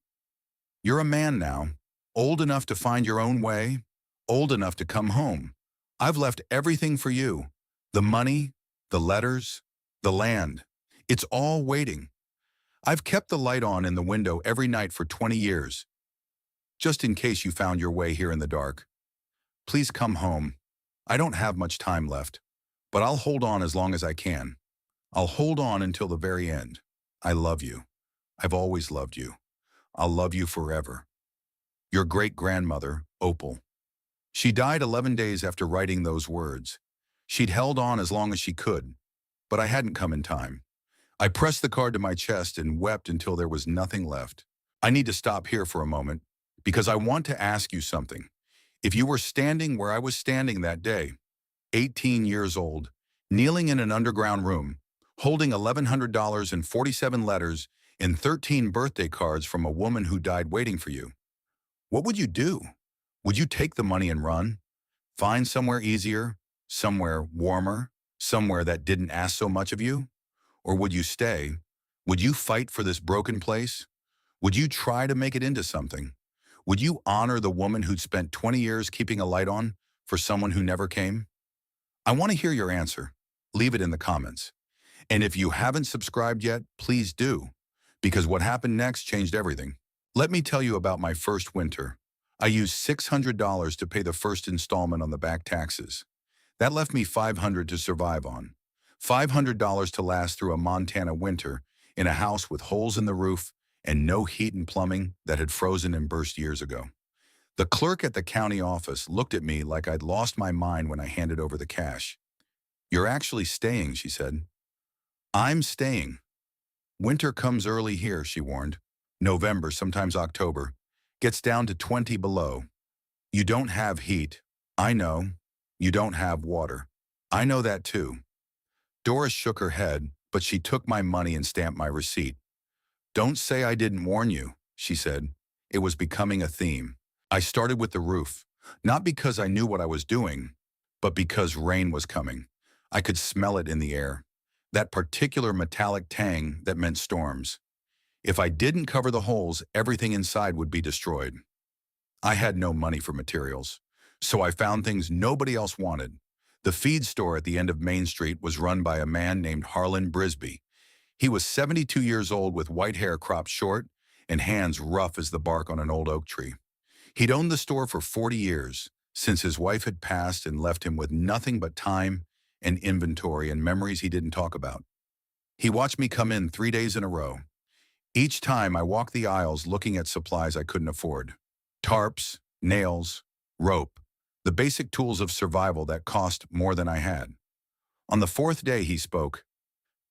You're a man now, old enough to find your own way, old enough to come home. I've left everything for you. The money, the letters, the land. It's all waiting. I've kept the light on in the window every night for 20 years, just in case you found your way here in the dark. Please come home. I don't have much time left, but I'll hold on as long as I can. I'll hold on until the very end. I love you. I've always loved you. I'll love you forever. Your great-grandmother, Opal. She died 11 days after writing those words. She'd held on as long as she could, but I hadn't come in time. I pressed the card to my chest and wept until there was nothing left. I need to stop here for a moment, because I want to ask you something. If you were standing where I was standing that day, 18 years old, kneeling in an underground room, holding $1,100 and 47 letters and 13 birthday cards from a woman who died waiting for you, what would you do? Would you take the money and run? Find somewhere easier, somewhere warmer, somewhere that didn't ask so much of you? Or would you stay? Would you fight for this broken place? Would you try to make it into something? Would you honor the woman who'd spent 20 years keeping a light on for someone who never came? I want to hear your answer. Leave it in the comments. And if you haven't subscribed yet, please do, because what happened next changed everything. Let me tell you about my first winter. I used $600 to pay the first installment on the back taxes. That left me $500 to survive on. $500 to last through a Montana winter in a house with holes in the roof and no heat and plumbing that had frozen and burst years ago. The clerk at the county office looked at me like I'd lost my mind when I handed over the cash. "You're actually staying," she said. "I'm staying." "Winter comes early here," she warned. "November, sometimes October. Gets down to 20 below. You don't have heat. I know. You don't have water. I know that too." Doris shook her head, but she took my money and stamped my receipt. "Don't say I didn't warn you," she said. It was becoming a theme. I started with the roof, not because I knew what I was doing, but because rain was coming. I could smell it in the air, that particular metallic tang that meant storms. If I didn't cover the holes, everything inside would be destroyed. I had no money for materials, so I found things nobody else wanted. The feed store at the end of Main Street was run by a man named Harlan Brisby. He was 72 years old with white hair cropped short and hands rough as the bark on an old oak tree. He'd owned the store for 40 years, since his wife had passed and left him with nothing but time and inventory and memories he didn't talk about. He watched me come in 3 days in a row. Each time I walked the aisles looking at supplies I couldn't afford. Tarps, nails, rope, the basic tools of survival that cost more than I had. On the 4th day he spoke.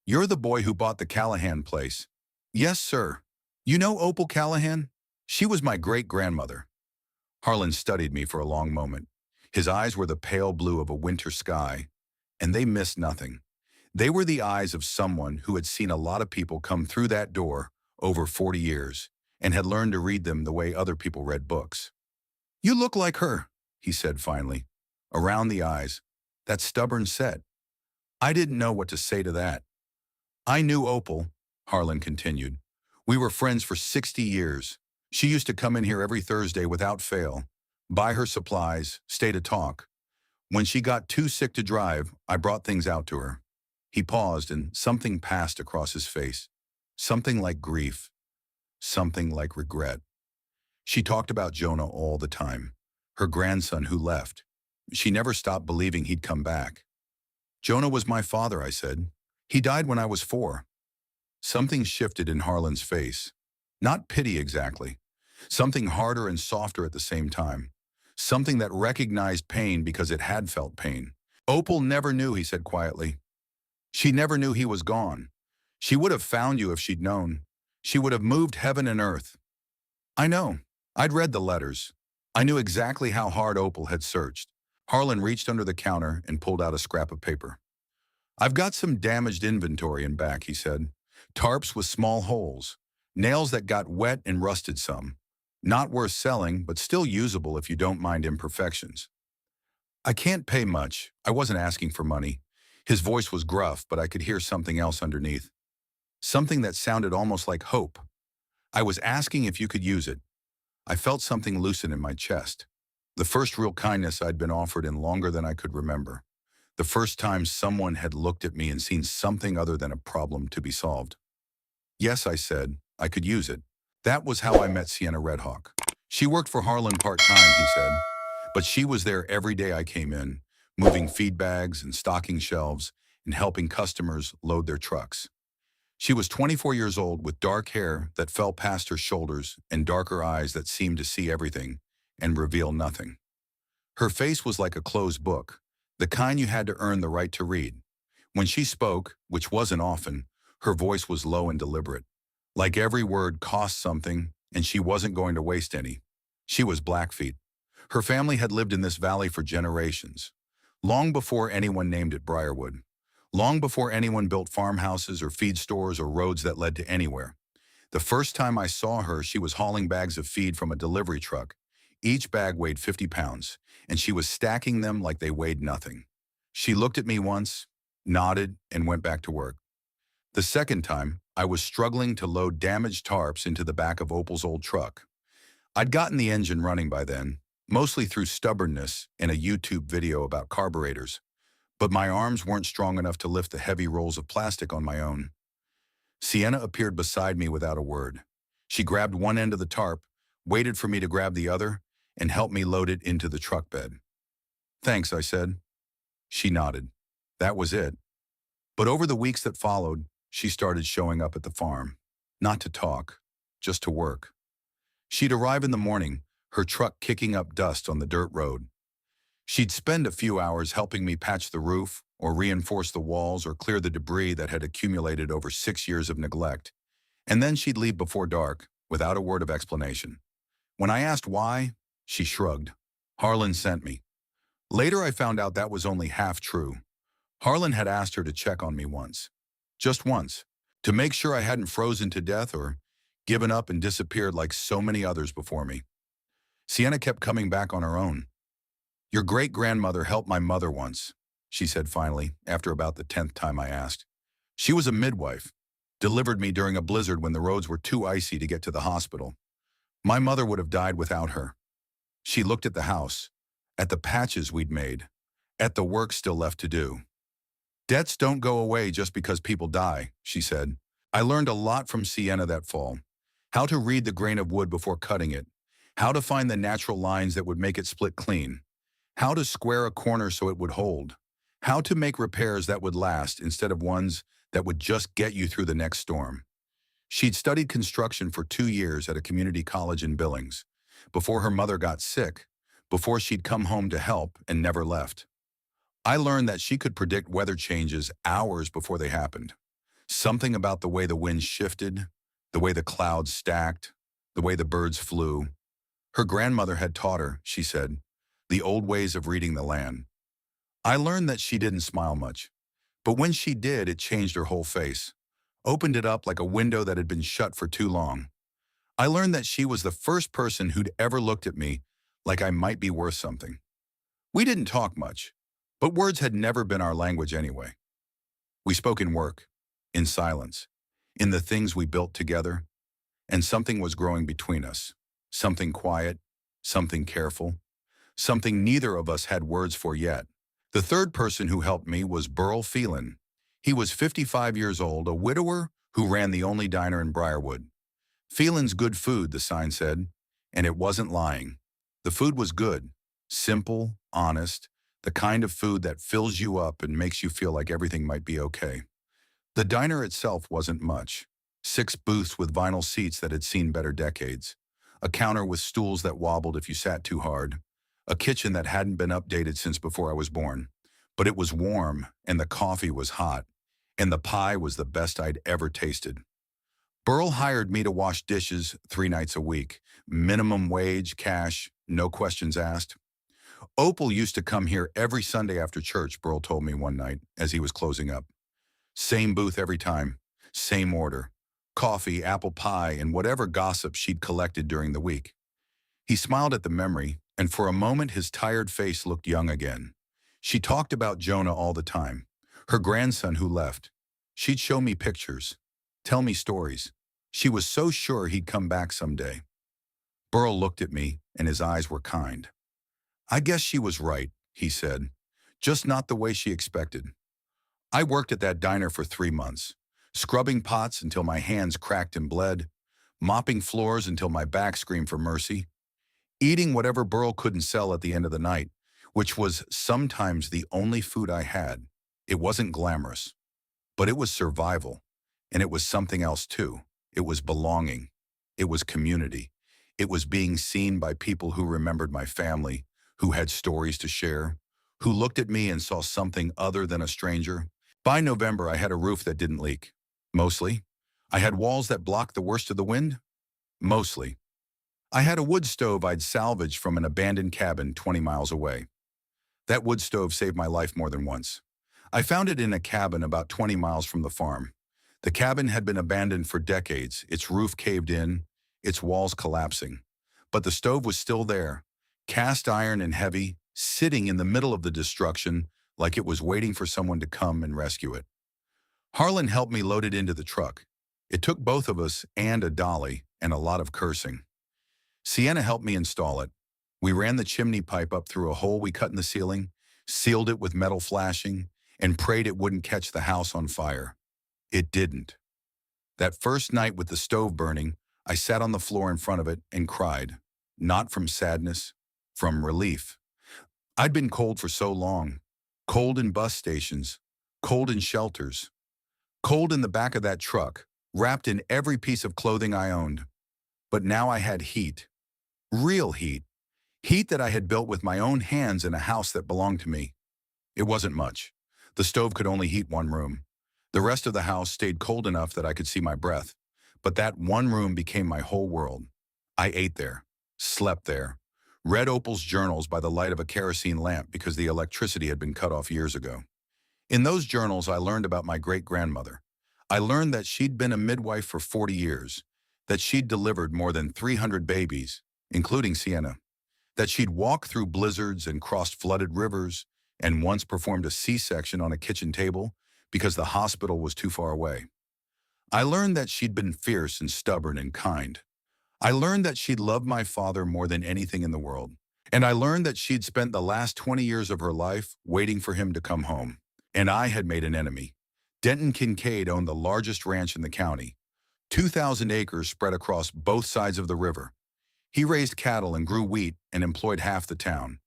"You're the boy who bought the Callahan place." "Yes, sir." "You know Opal Callahan?" She was my great-grandmother. Harlan studied me for a long moment. His eyes were the pale blue of a winter sky, and they missed nothing. They were the eyes of someone who had seen a lot of people come through that door over 40 years and had learned to read them the way other people read books. "You look like her," he said finally. "Around the eyes. That stubborn set." I didn't know what to say to that. "I knew Opal," Harlan continued. "We were friends for 60 years. She used to come in here every Thursday without fail, buy her supplies, stay to talk. When she got too sick to drive, I brought things out to her." He paused, and something passed across his face. Something like grief. Something like regret. She talked about Jonah all the time, her grandson who left. She never stopped believing he'd come back. "Jonah was my father," I said. "He died when I was 4. Something shifted in Harlan's face. Not pity exactly. Something harder and softer at the same time. Something that recognized pain because it had felt pain. "Opal never knew," he said quietly. "She never knew he was gone. She would have found you if she'd known. She would have moved heaven and earth." "I know. I'd read the letters. I knew exactly how hard Opal had searched." Harlan reached under the counter and pulled out a scrap of paper. "I've got some damaged inventory in back," he said. "Tarps with small holes. Nails that got wet and rusted some. Not worth selling, but still usable if you don't mind imperfections. I can't pay much." I wasn't asking for money. His voice was gruff, but I could hear something else underneath. Something that sounded almost like hope. "I was asking if you could use it." I felt something loosen in my chest. The first real kindness I'd been offered in longer than I could remember. The first time someone had looked at me and seen something other than a problem to be solved. "Yes," I said, "I could use it." That was how I met Sienna Redhawk. She worked for Harlan part-time, he said, but she was there every day I came in, moving feed bags and stocking shelves and helping customers load their trucks. She was 24 years old with dark hair that fell past her shoulders and darker eyes that seemed to see everything and reveal nothing. Her face was like a closed book, the kind you had to earn the right to read. When she spoke, which wasn't often, her voice was low and deliberate. Like every word cost something, and she wasn't going to waste any. She was Blackfeet. Her family had lived in this valley for generations, long before anyone named it Briarwood, long before anyone built farmhouses or feed stores or roads that led to anywhere. The first time I saw her, she was hauling bags of feed from a delivery truck. Each bag weighed 50 pounds, and she was stacking them like they weighed nothing. She looked at me once, nodded, and went back to work. The second time, I was struggling to load damaged tarps into the back of Opal's old truck. I'd gotten the engine running by then, mostly through stubbornness and a YouTube video about carburetors, but my arms weren't strong enough to lift the heavy rolls of plastic on my own. Sienna appeared beside me without a word. She grabbed one end of the tarp, waited for me to grab the other, and helped me load it into the truck bed. "Thanks," I said. She nodded. That was it. But over the weeks that followed, she started showing up at the farm. Not to talk, just to work. She'd arrive in the morning, her truck kicking up dust on the dirt road. She'd spend a few hours helping me patch the roof, or reinforce the walls, or clear the debris that had accumulated over 6 years of neglect. And then she'd leave before dark, without a word of explanation. When I asked why, she shrugged. "Harlan sent me." Later I found out that was only half true. Harlan had asked her to check on me once. Just once. To make sure I hadn't frozen to death or given up and disappeared like so many others before me. Sienna kept coming back on her own. "Your great-grandmother helped my mother once," she said finally, after about the 10th time I asked. "She was a midwife. Delivered me during a blizzard when the roads were too icy to get to the hospital. My mother would have died without her." She looked at the house, at the patches we'd made, at the work still left to do. "Debts don't go away just because people die," she said. I learned a lot from Sienna that fall. How to read the grain of wood before cutting it. How to find the natural lines that would make it split clean. How to square a corner so it would hold. How to make repairs that would last instead of ones that would just get you through the next storm. She'd studied construction for 2 years at a community college in Billings, before her mother got sick, before she'd come home to help and never left. I learned that she could predict weather changes hours before they happened. Something about the way the wind shifted, the way the clouds stacked, the way the birds flew. Her grandmother had taught her, she said, the old ways of reading the land. I learned that she didn't smile much, but when she did, it changed her whole face, opened it up like a window that had been shut for too long. I learned that she was the first person who'd ever looked at me like I might be worth something. We didn't talk much, but words had never been our language anyway. We spoke in work, in silence, in the things we built together, and something was growing between us. Something quiet, something careful, something neither of us had words for yet. The third person who helped me was Burl Phelan. He was 55 years old, a widower who ran the only diner in Briarwood. Phelan's good food, the sign said, and it wasn't lying. The food was good, simple, honest, the kind of food that fills you up and makes you feel like everything might be okay. The diner itself wasn't much. 6 booths with vinyl seats that had seen better decades. A counter with stools that wobbled if you sat too hard. A kitchen that hadn't been updated since before I was born. But it was warm, and the coffee was hot, and the pie was the best I'd ever tasted. Burl hired me to wash dishes 3 nights a week. Minimum wage, cash, no questions asked. Opal used to come here every Sunday after church, Burl told me one night as he was closing up. Same booth every time, same order. Coffee, apple pie, and whatever gossip she'd collected during the week. He smiled at the memory, and for a moment his tired face looked young again. She talked about Jonah all the time, her grandson who left. She'd show me pictures, tell me stories. She was so sure he'd come back someday. Burl looked at me, and his eyes were kind. I guess she was right, he said, just not the way she expected. I worked at that diner for 3 months, scrubbing pots until my hands cracked and bled, mopping floors until my back screamed for mercy, eating whatever Burl couldn't sell at the end of the night, which was sometimes the only food I had. It wasn't glamorous, but it was survival, and it was something else too. It was belonging. It was community. It was being seen by people who remembered my family, who had stories to share, who looked at me and saw something other than a stranger. By November, I had a roof that didn't leak. Mostly. I had walls that blocked the worst of the wind. Mostly. I had a wood stove I'd salvaged from an abandoned cabin 20 miles away. That wood stove saved my life more than once. I found it in a cabin about 20 miles from the farm. The cabin had been abandoned for decades, its roof caved in, its walls collapsing. But the stove was still there, cast iron and heavy, sitting in the middle of the destruction like it was waiting for someone to come and rescue it. Harlan helped me load it into the truck. It took both of us and a dolly and a lot of cursing. Sienna helped me install it. We ran the chimney pipe up through a hole we cut in the ceiling, sealed it with metal flashing, and prayed it wouldn't catch the house on fire. It didn't. That first night with the stove burning, I sat on the floor in front of it and cried, not from sadness, from relief. I'd been cold for so long, cold in bus stations, cold in shelters, cold in the back of that truck, wrapped in every piece of clothing I owned. But now I had heat, real heat, heat that I had built with my own hands in a house that belonged to me. It wasn't much. The stove could only heat one room. The rest of the house stayed cold enough that I could see my breath, but that one room became my whole world. I ate there, slept there, read Opal's journals by the light of a kerosene lamp because the electricity had been cut off years ago. In those journals, I learned about my great-grandmother. I learned that she'd been a midwife for 40 years, that she'd delivered more than 300 babies, including Sienna, that she'd walked through blizzards and crossed flooded rivers, and once performed a C-section on a kitchen table because the hospital was too far away. I learned that she'd been fierce and stubborn and kind. I learned that she'd loved my father more than anything in the world. And I learned that she'd spent the last 20 years of her life waiting for him to come home. And I had made an enemy. Denton Kincaid owned the largest ranch in the county, 2,000 acres spread across both sides of the river. He raised cattle and grew wheat and employed half the town,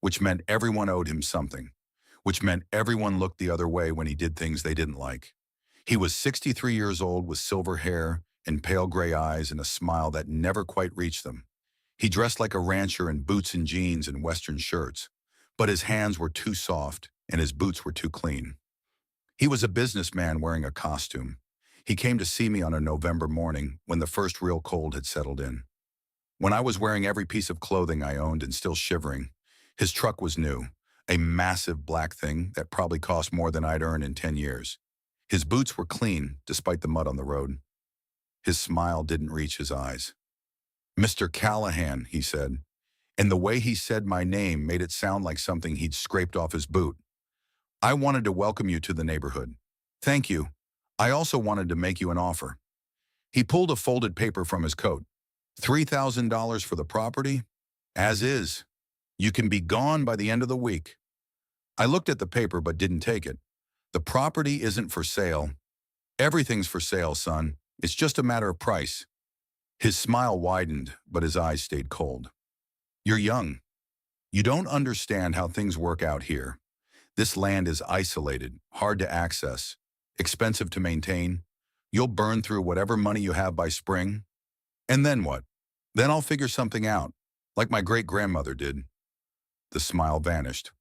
which meant everyone owed him something, which meant everyone looked the other way when he did things they didn't like. He was 63 years old with silver hair and pale gray eyes and a smile that never quite reached them. He dressed like a rancher in boots and jeans and Western shirts, but his hands were too soft and his boots were too clean. He was a businessman wearing a costume. He came to see me on a November morning when the first real cold had settled in. When I was wearing every piece of clothing I owned and still shivering, his truck was new, a massive black thing that probably cost more than I'd earned in 10 years. His boots were clean, despite the mud on the road. His smile didn't reach his eyes. "Mr. Callahan," he said, and the way he said my name made it sound like something he'd scraped off his boot. "I wanted to welcome you to the neighborhood." "Thank you. I also wanted to make you an offer." He pulled a folded paper from his coat. $3,000 for the property? As is. You can be gone by the end of the week." I looked at the paper but didn't take it. "The property isn't for sale." "Everything's for sale, son. It's just a matter of price." His smile widened, but his eyes stayed cold. "You're young. You don't understand how things work out here. This land is isolated, hard to access, expensive to maintain. You'll burn through whatever money you have by spring. And then what? Then I'll figure something out, like my great-grandmother did." The smile vanished.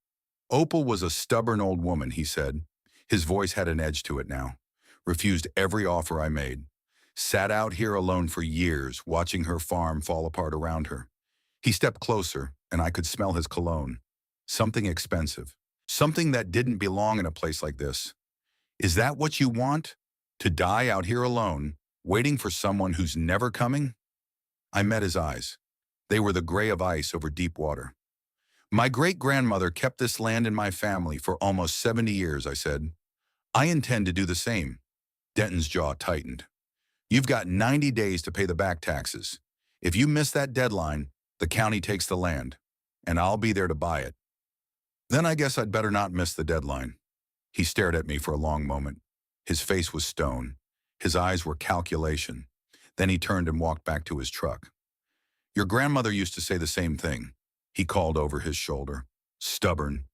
"Opal was a stubborn old woman," he said. His voice had an edge to it now. "Refused every offer I made. Sat out here alone for years, watching her farm fall apart around her." He stepped closer, and I could smell his cologne. Something expensive. Something that didn't belong in a place like this. "Is that what you want? To die out here alone, waiting for someone who's never coming?" I met his eyes. They were the gray of ice over deep water. "My great-grandmother kept this land in my family for almost 70 years, I said. "I intend to do the same." Denton's jaw tightened. "You've got 90 days to pay the back taxes. If you miss that deadline, the county takes the land, and I'll be there to buy it." "Then I guess I'd better not miss the deadline." He stared at me for a long moment. His face was stone. His eyes were calculation. Then he turned and walked back to his truck. "Your grandmother used to say the same thing," he called over his shoulder. "Stubborn.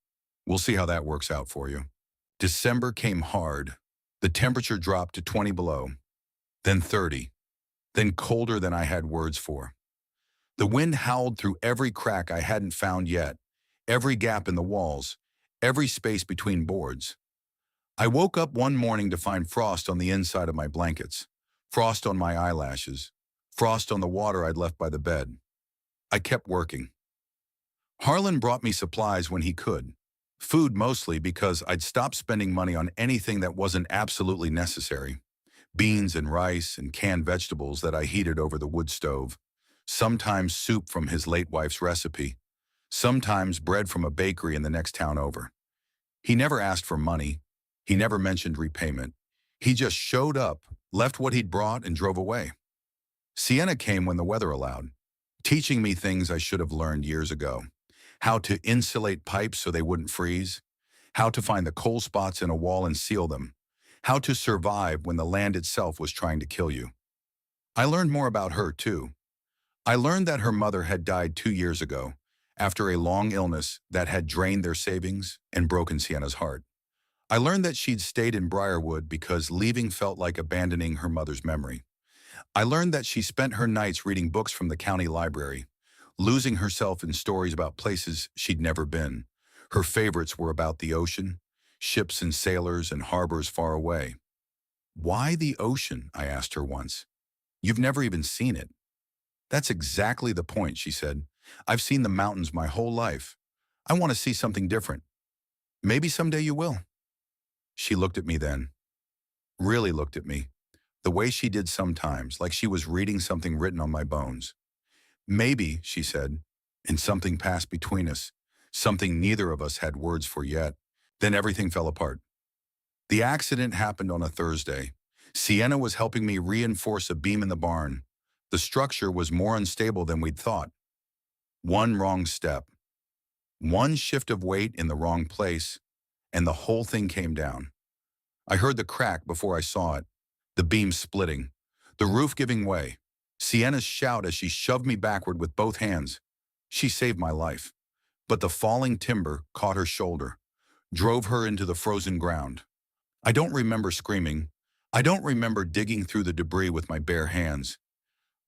We'll see how that works out for you." December came hard. The temperature dropped to 20 below, then 30, then colder than I had words for. The wind howled through every crack I hadn't found yet, every gap in the walls, every space between boards. I woke up one morning to find frost on the inside of my blankets, frost on my eyelashes, frost on the water I'd left by the bed. I kept working. Harlan brought me supplies when he could. Food mostly, because I'd stopped spending money on anything that wasn't absolutely necessary. Beans and rice and canned vegetables that I heated over the wood stove. Sometimes soup from his late wife's recipe. Sometimes bread from a bakery in the next town over. He never asked for money. He never mentioned repayment. He just showed up, left what he'd brought, and drove away. Sienna came when the weather allowed, teaching me things I should have learned years ago. How to insulate pipes so they wouldn't freeze. How to find the cold spots in a wall and seal them. How to survive when the land itself was trying to kill you. I learned more about her, too. I learned that her mother had died 2 years ago, after a long illness that had drained their savings and broken Sienna's heart. I learned that she'd stayed in Briarwood because leaving felt like abandoning her mother's memory. I learned that she spent her nights reading books from the county library, losing herself in stories about places she'd never been. Her favorites were about the ocean, ships and sailors and harbors far away. "Why the ocean?" I asked her once. "You've never even seen it." "That's exactly the point," she said. "I've seen the mountains my whole life. I want to see something different." "Maybe someday you will." She looked at me then. Really looked at me. The way she did sometimes, like she was reading something written on my bones. "Maybe," she said, and something passed between us, something neither of us had words for yet. Then everything fell apart. The accident happened on a Thursday. Sienna was helping me reinforce a beam in the barn. The structure was more unstable than we'd thought. One wrong step, one shift of weight in the wrong place, and the whole thing came down. I heard the crack before I saw it, the beam splitting, the roof giving way. Sienna's shout as she shoved me backward with both hands. She saved my life. But the falling timber caught her shoulder, drove her into the frozen ground. I don't remember screaming. I don't remember digging through the debris with my bare hands.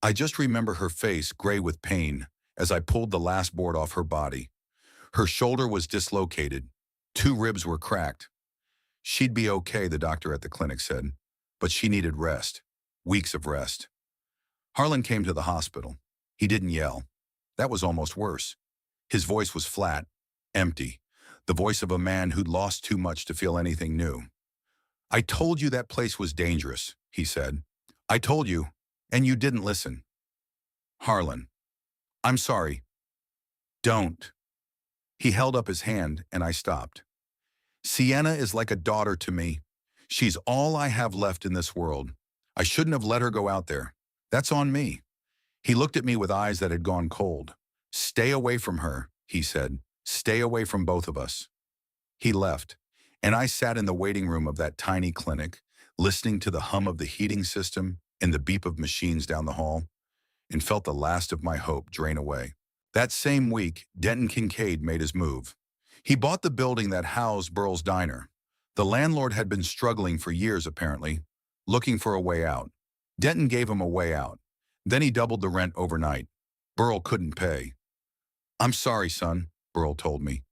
I just remember her face gray with pain as I pulled the last board off her body. Her shoulder was dislocated. 2 ribs were cracked. She'd be okay, the doctor at the clinic said, but she needed rest, weeks of rest. Harlan came to the hospital. He didn't yell. That was almost worse. His voice was flat, empty, the voice of a man who'd lost too much to feel anything new. I told you that place was dangerous, he said. I told you, and you didn't listen. Harlan, I'm sorry. Don't. He held up his hand, and I stopped. Sienna is like a daughter to me. She's all I have left in this world. I shouldn't have let her go out there. That's on me. He looked at me with eyes that had gone cold. Stay away from her, he said. Stay away from both of us. He left, and I sat in the waiting room of that tiny clinic, listening to the hum of the heating system and the beep of machines down the hall, and felt the last of my hope drain away. That same week, Denton Kincaid made his move. He bought the building that housed Burl's diner. The landlord had been struggling for years, apparently, looking for a way out. Denton gave him a way out. Then he doubled the rent overnight. Burl couldn't pay. I'm sorry, son, Burl told me.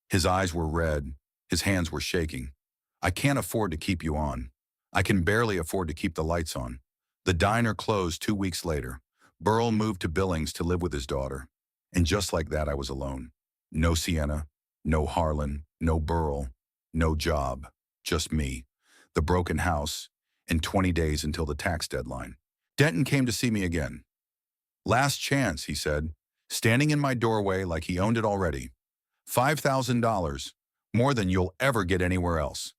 His eyes were red. His hands were shaking. I can't afford to keep you on. I can barely afford to keep the lights on. The diner closed 2 weeks later. Burl moved to Billings to live with his daughter. And just like that, I was alone. No Sienna, no Harlan, no Burl, no job. Just me, the broken house, and 20 days until the tax deadline. Denton came to see me again. Last chance, he said, standing in my doorway like he owned it already. $5,000, more than you'll ever get anywhere else.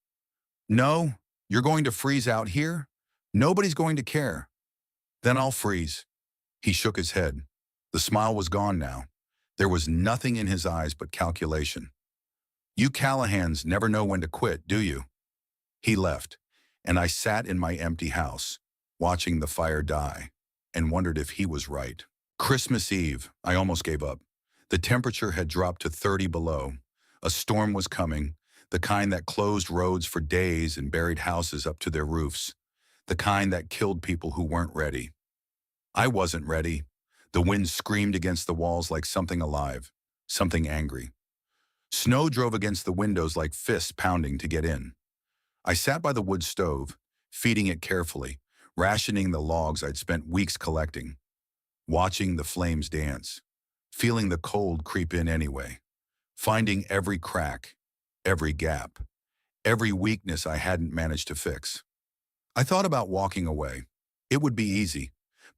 No, you're going to freeze out here? Nobody's going to care. Then I'll freeze. He shook his head. The smile was gone now. There was nothing in his eyes but calculation. You Callahans never know when to quit, do you? He left, and I sat in my empty house, watching the fire die, and wondered if he was right. Christmas Eve, I almost gave up. The temperature had dropped to 30 below. A storm was coming, the kind that closed roads for days and buried houses up to their roofs, the kind that killed people who weren't ready. I wasn't ready. The wind screamed against the walls like something alive, something angry. Snow drove against the windows like fists pounding to get in. I sat by the wood stove, feeding it carefully, rationing the logs I'd spent weeks collecting, watching the flames dance, feeling the cold creep in anyway, finding every crack, every gap, every weakness I hadn't managed to fix. I thought about walking away. It would be easy.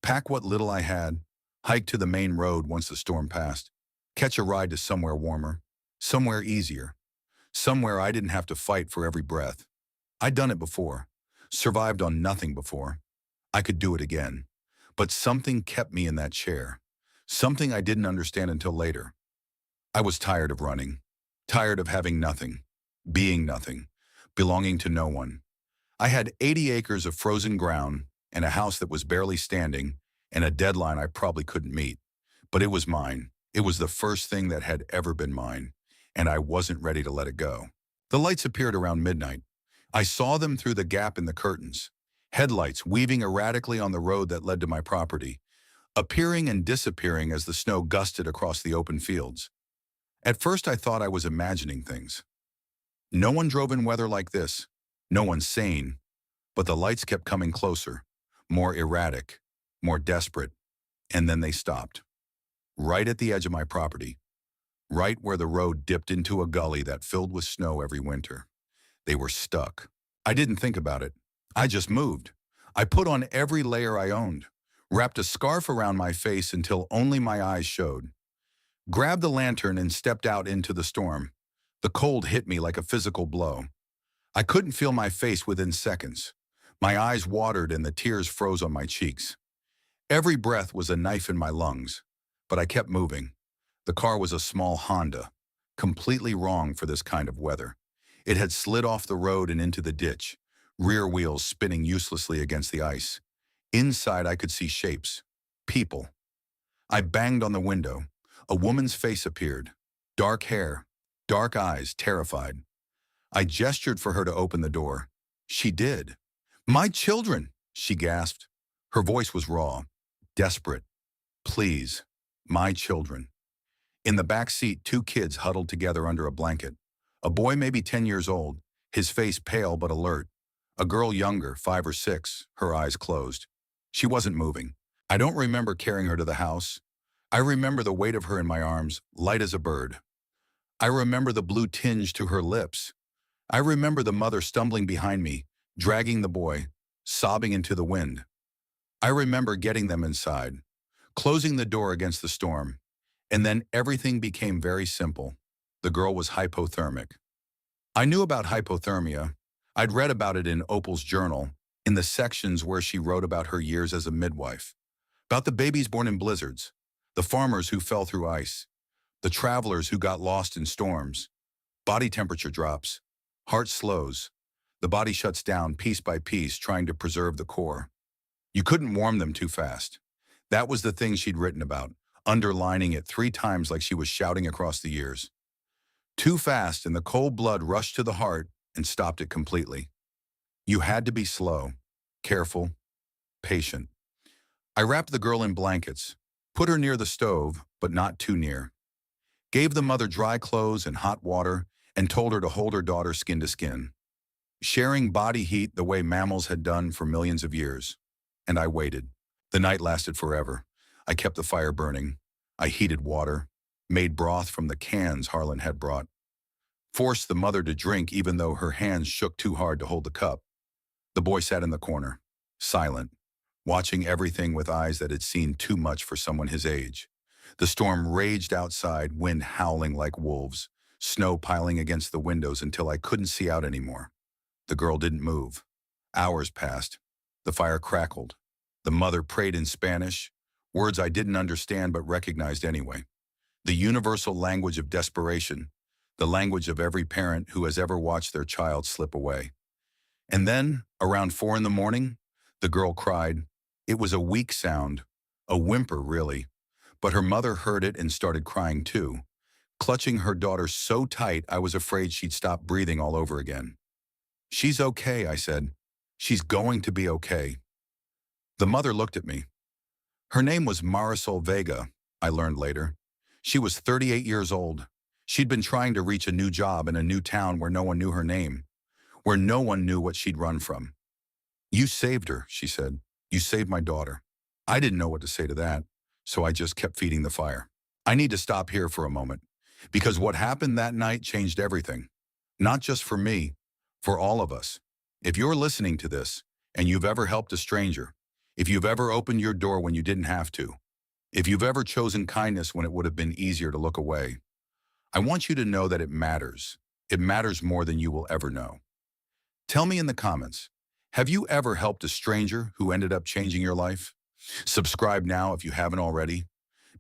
Pack what little I had, hike to the main road once the storm passed, catch a ride to somewhere warmer, somewhere easier, somewhere I didn't have to fight for every breath. I'd done it before, survived on nothing before. I could do it again. But something kept me in that chair, something I didn't understand until later. I was tired of running, tired of having nothing, being nothing, belonging to no one. I had 80 acres of frozen ground and a house that was barely standing and a deadline I probably couldn't meet. But it was mine. It was the first thing that had ever been mine, and I wasn't ready to let it go. The lights appeared around midnight. I saw them through the gap in the curtains, headlights weaving erratically on the road that led to my property, appearing and disappearing as the snow gusted across the open fields. At first I thought I was imagining things. No one drove in weather like this, no one sane, but the lights kept coming closer, more erratic, more desperate, and then they stopped. Right at the edge of my property, right where the road dipped into a gully that filled with snow every winter. They were stuck. I didn't think about it. I just moved. I put on every layer I owned, wrapped a scarf around my face until only my eyes showed, grabbed the lantern and stepped out into the storm. The cold hit me like a physical blow. I couldn't feel my face within seconds. My eyes watered and the tears froze on my cheeks. Every breath was a knife in my lungs, but I kept moving. The car was a small Honda, completely wrong for this kind of weather. It had slid off the road and into the ditch, rear wheels spinning uselessly against the ice. Inside I could see shapes, people. I banged on the window. A woman's face appeared. Dark hair, dark eyes, terrified. I gestured for her to open the door. She did. "My children," she gasped. Her voice was raw, desperate. "Please, my children." In the back seat, 2 kids huddled together under a blanket. A boy maybe 10 years old, his face pale but alert. A girl younger, 5 or 6, her eyes closed. She wasn't moving. I don't remember carrying her to the house. I remember the weight of her in my arms, light as a bird. I remember the blue tinge to her lips. I remember the mother stumbling behind me, dragging the boy, sobbing into the wind. I remember getting them inside, closing the door against the storm, and then everything became very simple. The girl was hypothermic. I knew about hypothermia. I'd read about it in Opal's journal, in the sections where she wrote about her years as a midwife, about the babies born in blizzards, the farmers who fell through ice, the travelers who got lost in storms. Body temperature drops, heart slows, the body shuts down piece by piece trying to preserve the core. You couldn't warm them too fast. That was the thing she'd written about, underlining it 3 times like she was shouting across the years. Too fast, and the cold blood rushed to the heart and stopped it completely. You had to be slow, careful, patient. I wrapped the girl in blankets, put her near the stove, but not too near. Gave the mother dry clothes and hot water, and told her to hold her daughter skin to skin, sharing body heat the way mammals had done for millions of years. And I waited. The night lasted forever. I kept the fire burning. I heated water, made broth from the cans Harlan had brought, forced the mother to drink even though her hands shook too hard to hold the cup. The boy sat in the corner, silent, watching everything with eyes that had seen too much for someone his age. The storm raged outside, wind howling like wolves, snow piling against the windows until I couldn't see out anymore. The girl didn't move. Hours passed. The fire crackled. The mother prayed in Spanish, words I didn't understand but recognized anyway. The universal language of desperation, the language of every parent who has ever watched their child slip away. And then, around 4 in the morning, the girl cried. It was a weak sound, a whimper really, but her mother heard it and started crying too, clutching her daughter so tight I was afraid she'd stop breathing all over again. She's okay, I said. She's going to be okay. The mother looked at me. Her name was Marisol Vega, I learned later. She was 38 years old. She'd been trying to reach a new job in a new town where no one knew her name, where no one knew what she'd run from. You saved her, she said. You saved my daughter. I didn't know what to say to that, so I just kept feeding the fire. I need to stop here for a moment, because what happened that night changed everything. Not just for me, for all of us. If you're listening to this, and you've ever helped a stranger, if you've ever opened your door when you didn't have to, if you've ever chosen kindness when it would have been easier to look away, I want you to know that it matters. It matters more than you will ever know. Tell me in the comments, have you ever helped a stranger who ended up changing your life? Subscribe now if you haven't already,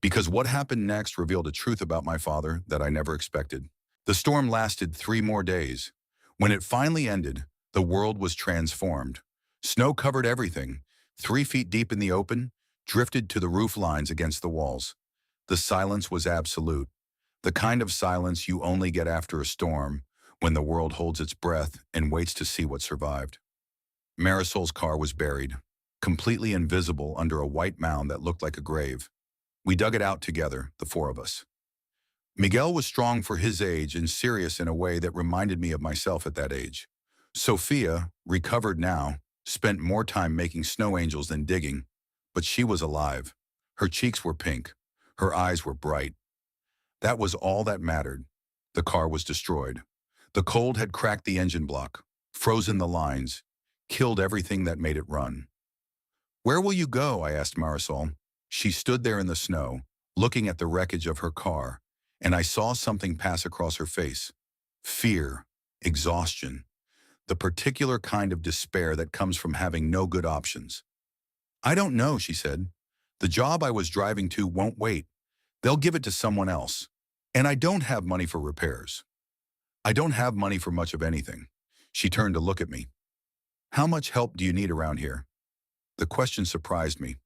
because what happened next revealed a truth about my father that I never expected. The storm lasted 3 more days. When it finally ended, the world was transformed. Snow covered everything, 3 feet deep in the open, drifted to the roof lines against the walls. The silence was absolute, the kind of silence you only get after a storm, when the world holds its breath and waits to see what survived. Marisol's car was buried, completely invisible under a white mound that looked like a grave. We dug it out together, the 4 of us. Miguel was strong for his age and serious in a way that reminded me of myself at that age. Sophia, recovered now, spent more time making snow angels than digging, but she was alive. Her cheeks were pink. Her eyes were bright. That was all that mattered. The car was destroyed. The cold had cracked the engine block, frozen the lines, killed everything that made it run. Where will you go? I asked Marisol. She stood there in the snow, looking at the wreckage of her car, and I saw something pass across her face. Fear, exhaustion, the particular kind of despair that comes from having no good options. I don't know, she said. The job I was driving to won't wait. They'll give it to someone else. And I don't have money for repairs. I don't have money for much of anything. She turned to look at me. How much help do you need around here? The question surprised me.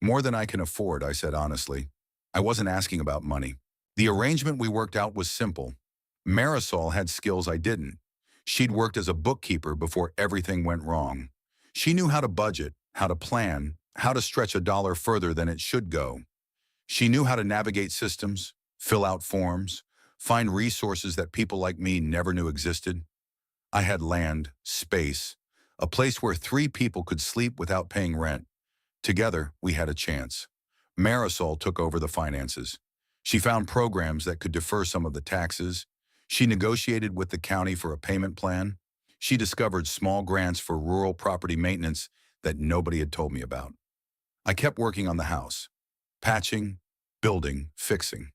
More than I can afford, I said honestly. I wasn't asking about money. The arrangement we worked out was simple. Marisol had skills I didn't. She'd worked as a bookkeeper before everything went wrong. She knew how to budget, how to plan, how to stretch a dollar further than it should go. She knew how to navigate systems, fill out forms, find resources that people like me never knew existed. I had land, space, a place where 3 people could sleep without paying rent. Together, we had a chance. Marisol took over the finances. She found programs that could defer some of the taxes. She negotiated with the county for a payment plan. She discovered small grants for rural property maintenance that nobody had told me about. I kept working on the house, patching, building, fixing.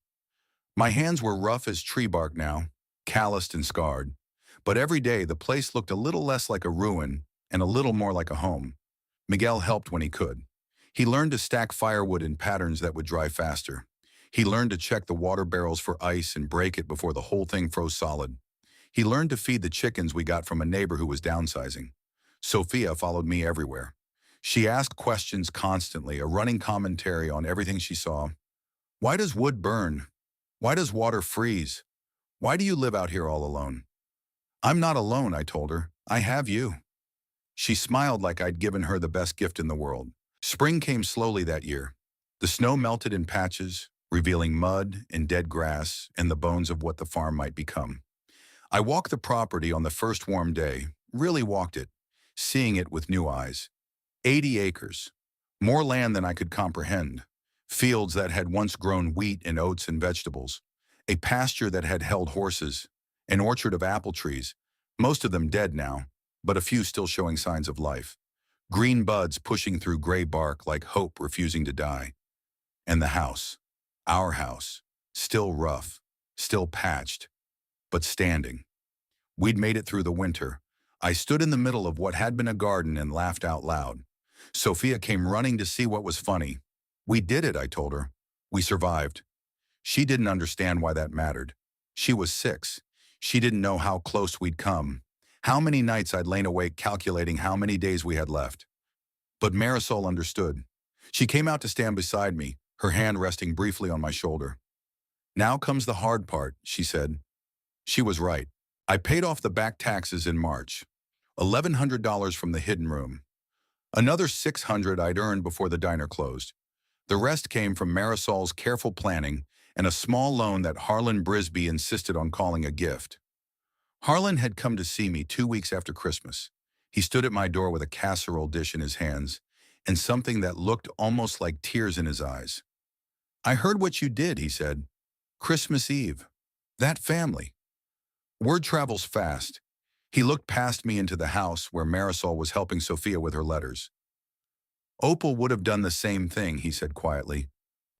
My hands were rough as tree bark now, calloused and scarred. But every day the place looked a little less like a ruin and a little more like a home. Miguel helped when he could. He learned to stack firewood in patterns that would dry faster. He learned to check the water barrels for ice and break it before the whole thing froze solid. He learned to feed the chickens we got from a neighbor who was downsizing. Sophia followed me everywhere. She asked questions constantly, a running commentary on everything she saw. Why does wood burn? Why does water freeze? Why do you live out here all alone? I'm not alone, I told her. I have you. She smiled like I'd given her the best gift in the world. Spring came slowly that year. The snow melted in patches, revealing mud and dead grass and the bones of what the farm might become. I walked the property on the first warm day, really walked it, seeing it with new eyes. 80 acres, more land than I could comprehend. Fields that had once grown wheat and oats and vegetables. A pasture that had held horses. An orchard of apple trees, most of them dead now, but a few still showing signs of life. Green buds pushing through gray bark like hope refusing to die. And the house, our house, still rough, still patched, but standing. We'd made it through the winter. I stood in the middle of what had been a garden and laughed out loud. Sophia came running to see what was funny. We did it, I told her. We survived. She didn't understand why that mattered. She was 6. She didn't know how close we'd come, how many nights I'd lain awake calculating how many days we had left. But Marisol understood. She came out to stand beside me, her hand resting briefly on my shoulder. Now comes the hard part, she said. She was right. I paid off the back taxes in March. $1,100 from the hidden room. Another $600 I'd earned before the diner closed. The rest came from Marisol's careful planning and a small loan that Harlan Brisby insisted on calling a gift. Harlan had come to see me 2 weeks after Christmas. He stood at my door with a casserole dish in his hands and something that looked almost like tears in his eyes. I heard what you did, he said. Christmas Eve. That family. Word travels fast. He looked past me into the house where Marisol was helping Sophia with her letters. Opal would have done the same thing, he said quietly.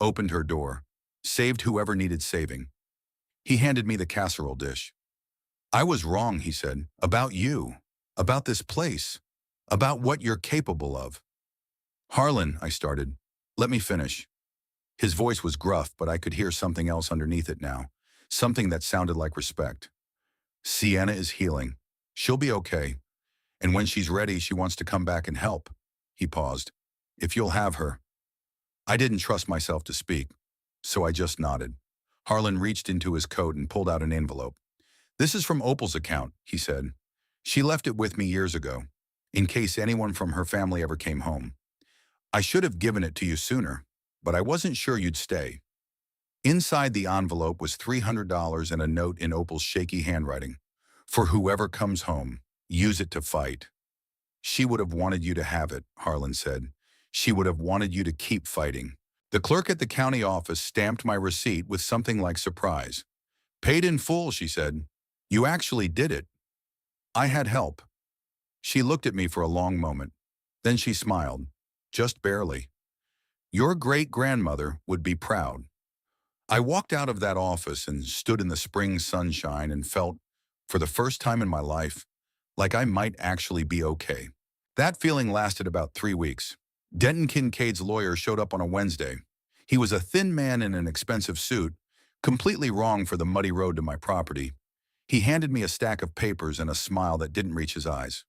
Opened her door. Saved whoever needed saving. He handed me the casserole dish. I was wrong, he said, about you, about this place, about what you're capable of. Harlan, I started. Let me finish. His voice was gruff, but I could hear something else underneath it now, something that sounded like respect. Sienna is healing. She'll be okay. And when she's ready, she wants to come back and help. He paused. If you'll have her. I didn't trust myself to speak, so I just nodded. Harlan reached into his coat and pulled out an envelope. This is from Opal's account, he said. She left it with me years ago, in case anyone from her family ever came home. I should have given it to you sooner, but I wasn't sure you'd stay. Inside the envelope was $300 and a note in Opal's shaky handwriting. For whoever comes home, use it to fight. She would have wanted you to have it, Harlan said. She would have wanted you to keep fighting. The clerk at the county office stamped my receipt with something like surprise. Paid in full, she said. You actually did it. I had help. She looked at me for a long moment. Then she smiled, just barely. Your great-grandmother would be proud. I walked out of that office and stood in the spring sunshine and felt, for the first time in my life, like I might actually be okay. That feeling lasted about 3 weeks. Denton Kincaid's lawyer showed up on a Wednesday. He was a thin man in an expensive suit, completely wrong for the muddy road to my property. He handed me a stack of papers and a smile that didn't reach his eyes.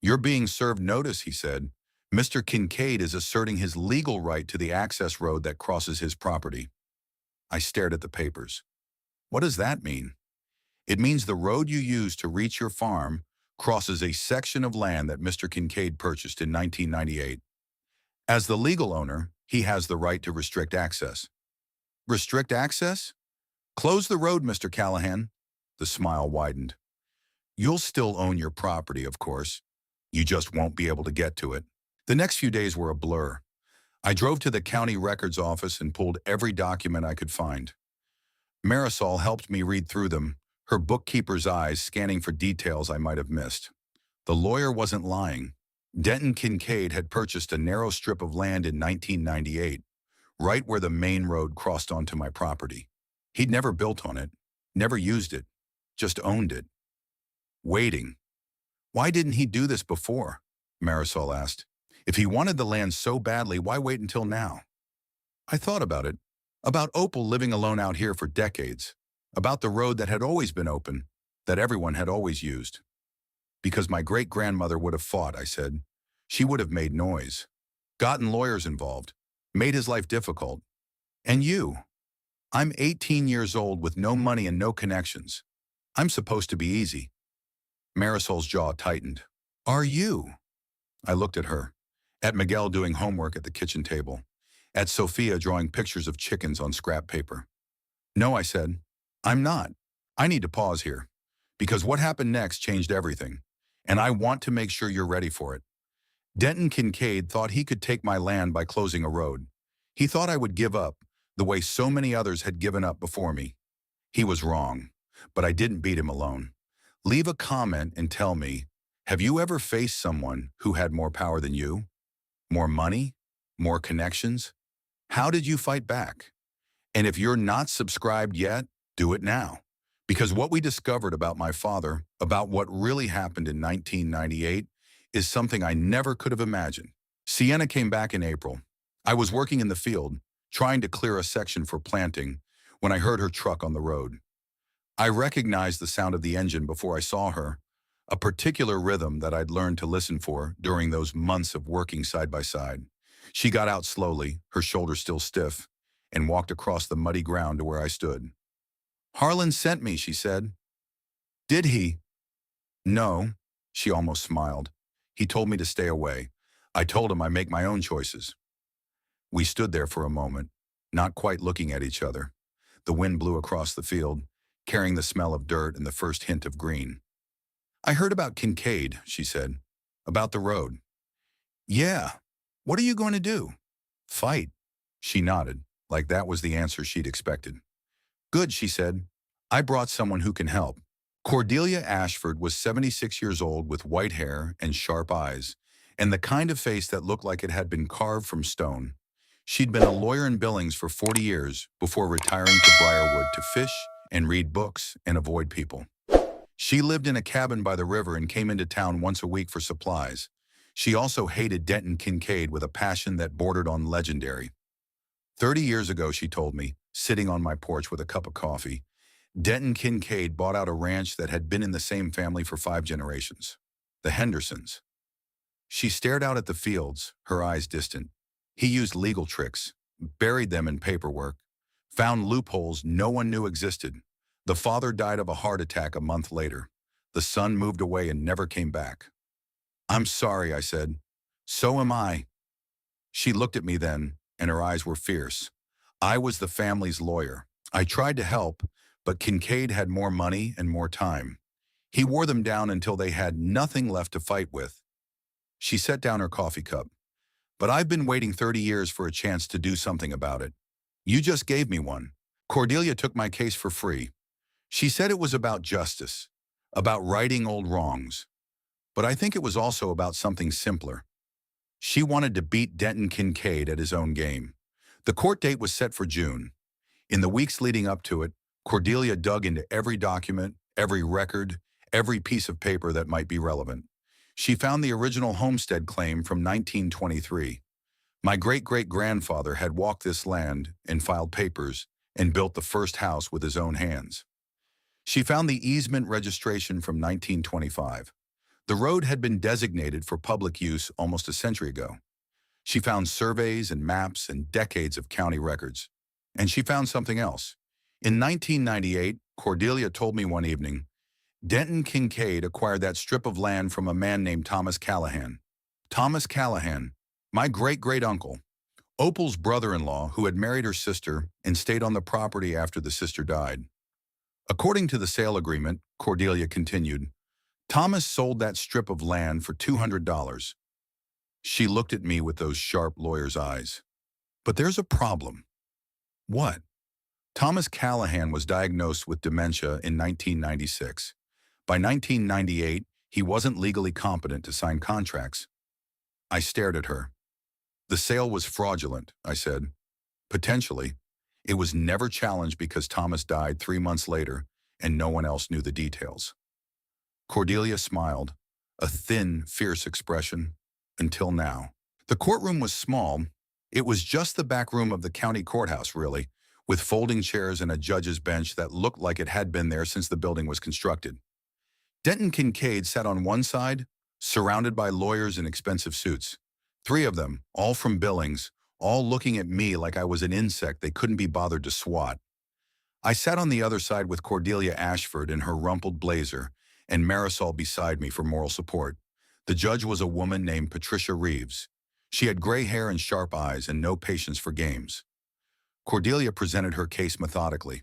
You're being served notice, he said. Mr. Kincaid is asserting his legal right to the access road that crosses his property. I stared at the papers. What does that mean? It means the road you use to reach your farm crosses a section of land that Mr. Kincaid purchased in 1998. As the legal owner, he has the right to restrict access. Restrict access? Close the road, Mr. Callahan. The smile widened. You'll still own your property, of course. You just won't be able to get to it. The next few days were a blur. I drove to the county records office and pulled every document I could find. Marisol helped me read through them, her bookkeeper's eyes scanning for details I might have missed. The lawyer wasn't lying. Denton Kincaid had purchased a narrow strip of land in 1998, right where the main road crossed onto my property. He'd never built on it, never used it, just owned it. Waiting. Why didn't he do this before? Marisol asked. If he wanted the land so badly, why wait until now? I thought about it. About Opal living alone out here for decades. About the road that had always been open, that everyone had always used. Because my great-grandmother would have fought, I said. She would have made noise. Gotten lawyers involved. Made his life difficult. And you. I'm 18 years old with no money and no connections. I'm supposed to be easy. Marisol's jaw tightened. Are you? I looked at her. At Miguel doing homework at the kitchen table. At Sophia drawing pictures of chickens on scrap paper. No, I said. I'm not. I need to pause here. Because what happened next changed everything. And I want to make sure you're ready for it. Denton Kincaid thought he could take my land by closing a road. He thought I would give up, the way so many others had given up before me. He was wrong, but I didn't beat him alone. Leave a comment and tell me, have you ever faced someone who had more power than you? More money? More connections? How did you fight back? And if you're not subscribed yet, do it now. Because what we discovered about my father, about what really happened in 1998, is something I never could have imagined. Sienna came back in April. I was working in the field, trying to clear a section for planting, when I heard her truck on the road. I recognized the sound of the engine before I saw her, a particular rhythm that I'd learned to listen for during those months of working side by side. She got out slowly, her shoulders still stiff, and walked across the muddy ground to where I stood. Harlan sent me, she said. Did he? No, she almost smiled. He told me to stay away. I told him I make my own choices. We stood there for a moment, not quite looking at each other. The wind blew across the field, carrying the smell of dirt and the first hint of green. I heard about Kincaid, she said. About the road. Yeah. What are you going to do? Fight. She nodded, like that was the answer she'd expected. Good, she said. I brought someone who can help. Cordelia Ashford was 76 years old with white hair and sharp eyes, and the kind of face that looked like it had been carved from stone. She'd been a lawyer in Billings for 40 years before retiring to Briarwood to fish and read books and avoid people. She lived in a cabin by the river and came into town once a week for supplies. She also hated Denton Kincaid with a passion that bordered on legendary. 30 years ago, she told me, sitting on my porch with a cup of coffee, Denton Kincaid bought out a ranch that had been in the same family for 5 generations, the Hendersons. She stared out at the fields, her eyes distant. He used legal tricks, buried them in paperwork, found loopholes no one knew existed. The father died of a heart attack a month later. The son moved away and never came back. I'm sorry, I said. So am I. She looked at me then, and her eyes were fierce. I was the family's lawyer. I tried to help, but Kincaid had more money and more time. He wore them down until they had nothing left to fight with. She set down her coffee cup. But I've been waiting 30 years for a chance to do something about it. You just gave me one. Cordelia took my case for free. She said it was about justice, about righting old wrongs. But I think it was also about something simpler. She wanted to beat Denton Kincaid at his own game. The court date was set for June. In the weeks leading up to it, Cordelia dug into every document, every record, every piece of paper that might be relevant. She found the original homestead claim from 1923. My great-great-grandfather had walked this land and filed papers and built the first house with his own hands. She found the easement registration from 1925. The road had been designated for public use almost a century ago. She found surveys and maps and decades of county records. And she found something else. In 1998, Cordelia told me one evening, Denton Kincaid acquired that strip of land from a man named Thomas Callahan. Thomas Callahan, my great-great-uncle, Opal's brother-in-law who had married her sister and stayed on the property after the sister died. According to the sale agreement, Cordelia continued, Thomas sold that strip of land for $200. She looked at me with those sharp lawyer's eyes. But there's a problem. What? Thomas Callahan was diagnosed with dementia in 1996. By 1998, he wasn't legally competent to sign contracts. I stared at her. The sale was fraudulent, I said. Potentially. It was never challenged because Thomas died 3 months later and no one else knew the details. Cordelia smiled, a thin, fierce expression, until now. The courtroom was small. It was just the back room of the county courthouse, really, with folding chairs and a judge's bench that looked like it had been there since the building was constructed. Denton Kincaid sat on one side, surrounded by lawyers in expensive suits. 3 of them, all from Billings, all looking at me like I was an insect they couldn't be bothered to swat. I sat on the other side with Cordelia Ashford in her rumpled blazer and Marisol beside me for moral support. The judge was a woman named Patricia Reeves. She had gray hair and sharp eyes and no patience for games. Cordelia presented her case methodically.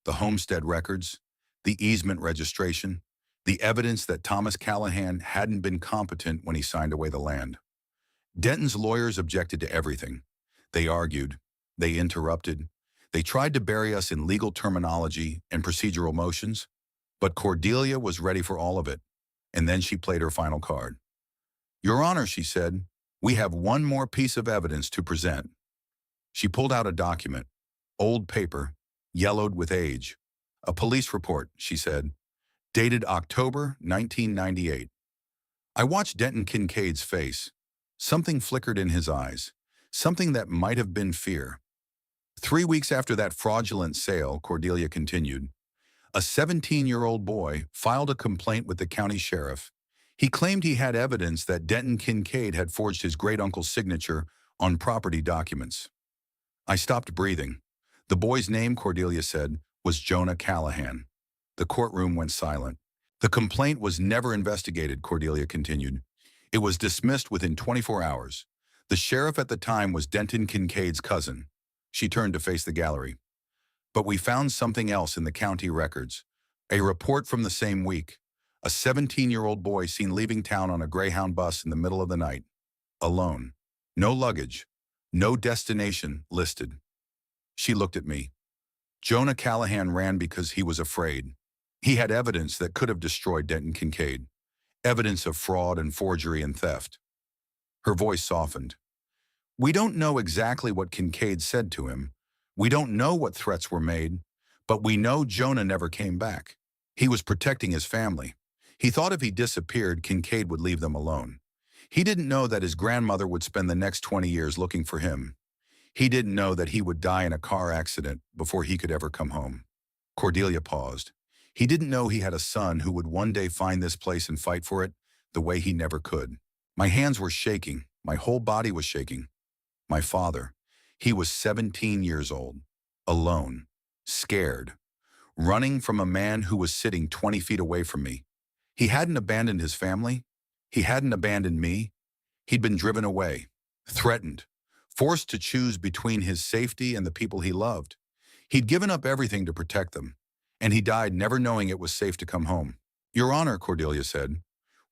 The homestead records, the easement registration, the evidence that Thomas Callahan hadn't been competent when he signed away the land. Denton's lawyers objected to everything. They argued. They interrupted. They tried to bury us in legal terminology and procedural motions, but Cordelia was ready for all of it, and then she played her final card. "Your Honor," she said, "we have one more piece of evidence to present." She pulled out a document, old paper, yellowed with age. "A police report," she said, "dated October 1998. I watched Denton Kincaid's face. Something flickered in his eyes, something that might have been fear. 3 weeks after that fraudulent sale, Cordelia continued, a 17-year-old boy filed a complaint with the county sheriff. He claimed he had evidence that Denton Kincaid had forged his great-uncle's signature on property documents. I stopped breathing. The boy's name, Cordelia said, was Jonah Callahan. The courtroom went silent. The complaint was never investigated, Cordelia continued. It was dismissed within 24 hours. The sheriff at the time was Denton Kincaid's cousin. She turned to face the gallery. But we found something else in the county records. A report from the same week. A 17-year-old boy seen leaving town on a Greyhound bus in the middle of the night. Alone. No luggage. No destination listed. She looked at me. Jonah Callahan ran because he was afraid. He had evidence that could have destroyed Denton Kincaid. Evidence of fraud and forgery and theft. Her voice softened. We don't know exactly what Kincaid said to him. We don't know what threats were made, but we know Jonah never came back. He was protecting his family. He thought if he disappeared, Kincaid would leave them alone. He didn't know that his grandmother would spend the next 20 years looking for him. He didn't know that he would die in a car accident before he could ever come home. Cordelia paused. He didn't know he had a son who would one day find this place and fight for it the way he never could. My hands were shaking. My whole body was shaking. My father, he was 17 years old, alone, scared, running from a man who was sitting 20 feet away from me. He hadn't abandoned his family. He hadn't abandoned me. He'd been driven away, threatened, forced to choose between his safety and the people he loved. He'd given up everything to protect them, and he died never knowing it was safe to come home. Your Honor, Cordelia said,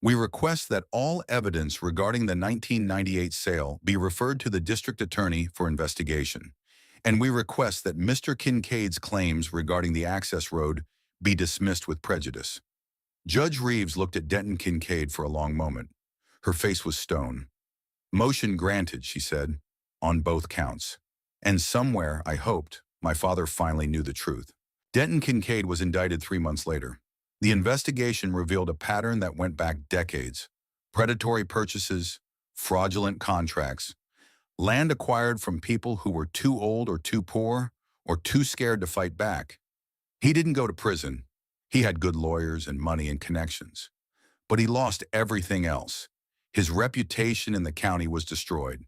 we request that all evidence regarding the 1998 sale be referred to the district attorney for investigation, and we request that Mr. Kincaid's claims regarding the access road be dismissed with prejudice. Judge Reeves looked at Denton Kincaid for a long moment. Her face was stone. Motion granted, she said, on both counts. And somewhere, I hoped, my father finally knew the truth. Denton Kincaid was indicted 3 months later. The investigation revealed a pattern that went back decades. Predatory purchases, fraudulent contracts, land acquired from people who were too old or too poor or too scared to fight back. He didn't go to prison. He had good lawyers and money and connections. But he lost everything else. His reputation in the county was destroyed.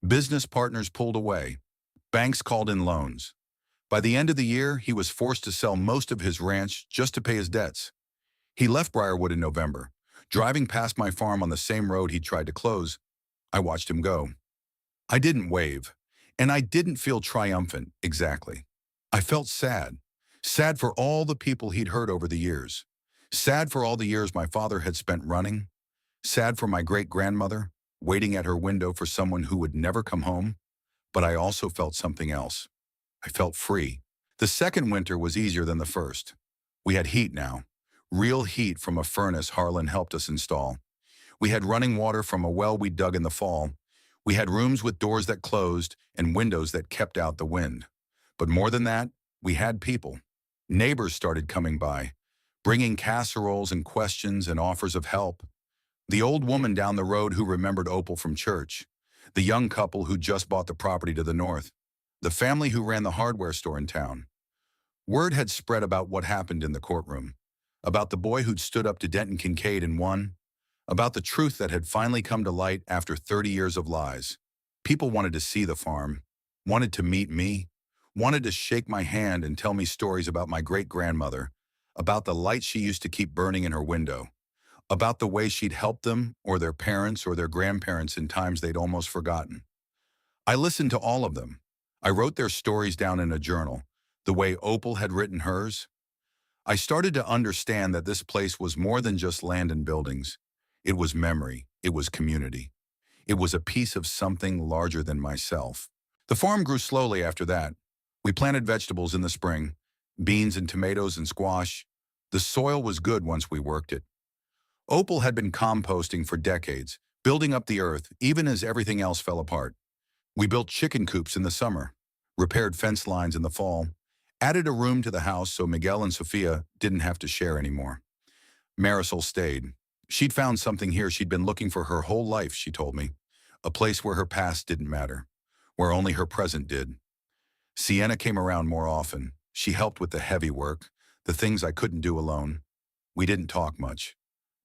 Business partners pulled away. Banks called in loans. By the end of the year, he was forced to sell most of his ranch just to pay his debts. He left Briarwood in November. Driving past my farm on the same road he tried to close, I watched him go. I didn't wave, and I didn't feel triumphant, exactly. I felt sad. Sad for all the people he'd hurt over the years. Sad for all the years my father had spent running. Sad for my great-grandmother, waiting at her window for someone who would never come home. But I also felt something else. I felt free. The second winter was easier than the first. We had heat now. Real heat from a furnace Harlan helped us install. We had running water from a well we dug in the fall. We had rooms with doors that closed and windows that kept out the wind. But more than that, we had people. Neighbors started coming by, bringing casseroles and questions and offers of help. The old woman down the road who remembered Opal from church. The young couple who just bought the property to the north. The family who ran the hardware store in town. Word had spread about what happened in the courtroom. About the boy who'd stood up to Denton Kincaid and won. About the truth that had finally come to light after 30 years of lies. People wanted to see the farm, wanted to meet me, wanted to shake my hand and tell me stories about my great-grandmother, about the light she used to keep burning in her window, about the way she'd helped them or their parents or their grandparents in times they'd almost forgotten. I listened to all of them. I wrote their stories down in a journal, the way Opal had written hers. I started to understand that this place was more than just land and buildings. It was memory. It was community. It was a piece of something larger than myself. The farm grew slowly after that. We planted vegetables in the spring, beans and tomatoes and squash. The soil was good once we worked it. Opal had been composting for decades, building up the earth even as everything else fell apart. We built chicken coops in the summer, repaired fence lines in the fall, added a room to the house so Miguel and Sophia didn't have to share anymore. Marisol stayed. She'd found something here she'd been looking for her whole life, she told me. A place where her past didn't matter, where only her present did. Sienna came around more often. She helped with the heavy work, the things I couldn't do alone. We didn't talk much,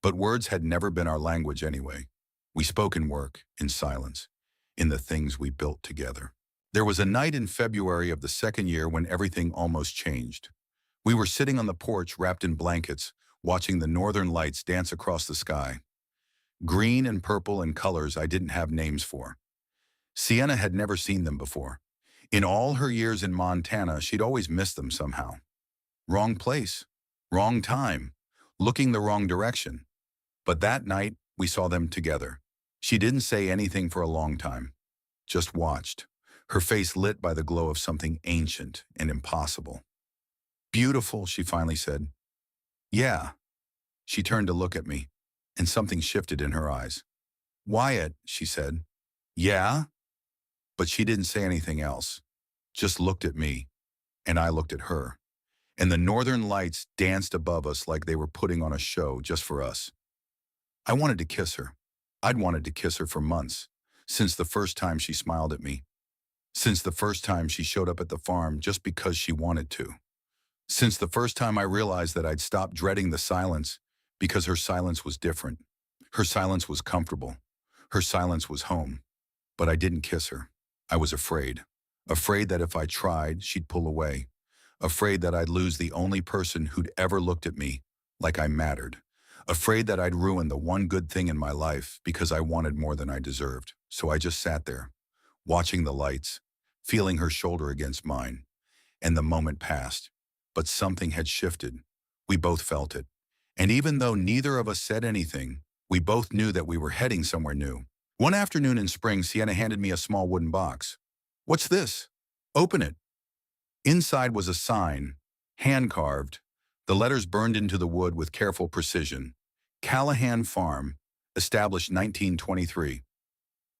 but words had never been our language anyway. We spoke in work, in silence, in the things we built together. There was a night in February of the second year when everything almost changed. We were sitting on the porch wrapped in blankets, watching the northern lights dance across the sky. Green and purple and colors I didn't have names for. Sienna had never seen them before. In all her years in Montana, she'd always missed them somehow. Wrong place, wrong time, looking the wrong direction. But that night, we saw them together. She didn't say anything for a long time, just watched, her face lit by the glow of something ancient and impossible. Beautiful, she finally said. Yeah. She turned to look at me, and something shifted in her eyes. Wyatt, she said. Yeah? But she didn't say anything else, just looked at me, and I looked at her. And the northern lights danced above us like they were putting on a show just for us. I wanted to kiss her. I'd wanted to kiss her for months, since the first time she smiled at me. Since the first time she showed up at the farm just because she wanted to. Since the first time I realized that I'd stopped dreading the silence because her silence was different. Her silence was comfortable. Her silence was home. But I didn't kiss her. I was afraid. Afraid that if I tried, she'd pull away. Afraid that I'd lose the only person who'd ever looked at me like I mattered. Afraid that I'd ruin the one good thing in my life because I wanted more than I deserved. So I just sat there, watching the lights, feeling her shoulder against mine. And the moment passed. But something had shifted. We both felt it. And even though neither of us said anything, we both knew that we were heading somewhere new. One afternoon in spring, Sienna handed me a small wooden box. What's this? Open it. Inside was a sign, hand-carved, the letters burned into the wood with careful precision. Callahan Farm, established 1923.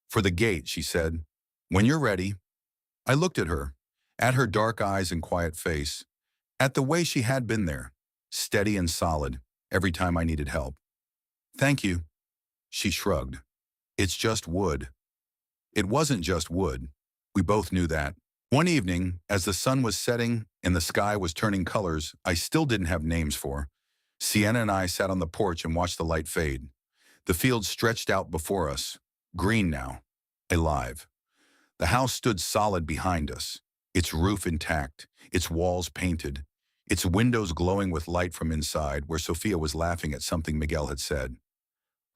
For the gate, she said. When you're ready. I looked at her dark eyes and quiet face, at the way she had been there, steady and solid, every time I needed help. Thank you. She shrugged. It's just wood. It wasn't just wood. We both knew that. One evening, as the sun was setting and the sky was turning colors I still didn't have names for, Sienna and I sat on the porch and watched the light fade. The field stretched out before us, green now, alive. The house stood solid behind us, its roof intact, its walls painted, its windows glowing with light from inside where Sophia was laughing at something Miguel had said.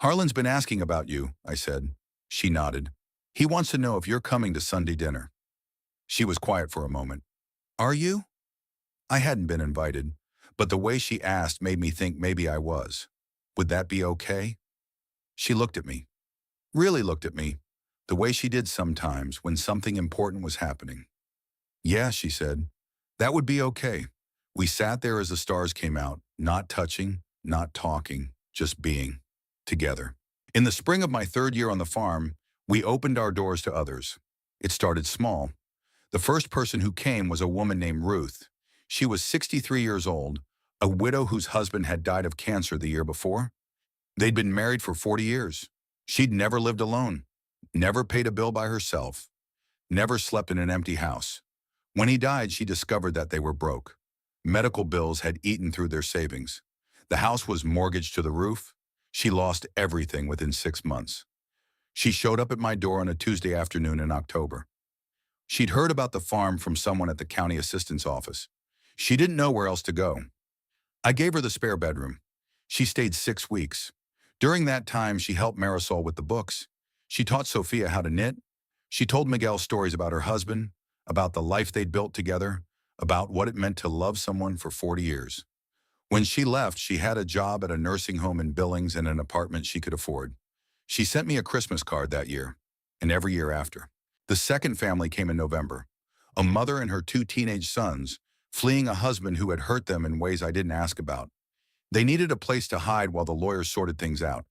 Harlan's been asking about you, I said. She nodded. He wants to know if you're coming to Sunday dinner. She was quiet for a moment. Are you? I hadn't been invited, but the way she asked made me think maybe I was. Would that be okay? She looked at me. Really looked at me. the way she did sometimes when something important was happening. Yeah, she said, that would be okay. We sat there as the stars came out, not touching, not talking, just being together. In the spring of my third year on the farm, we opened our doors to others. It started small. The first person who came was a woman named Ruth. She was 63 years old, a widow whose husband had died of cancer the year before. They'd been married for 40 years. She'd never lived alone, never paid a bill by herself, never slept in an empty house. When he died, she discovered that they were broke. Medical bills had eaten through their savings. The house was mortgaged to the roof. She lost everything within 6 months. She showed up at my door on a Tuesday afternoon in October. She'd heard about the farm from someone at the county assistant's office. She didn't know where else to go. I gave her the spare bedroom. She stayed 6 weeks. During that time, she helped Marisol with the books. She taught Sophia how to knit. She told Miguel stories about her husband, about the life they'd built together, about what it meant to love someone for 40 years. When she left, she had a job at a nursing home in Billings and an apartment she could afford. She sent me a Christmas card that year, and every year after. The second family came in November. A mother and her 2 teenage sons, fleeing a husband who had hurt them in ways I didn't ask about. They needed a place to hide while the lawyers sorted things out.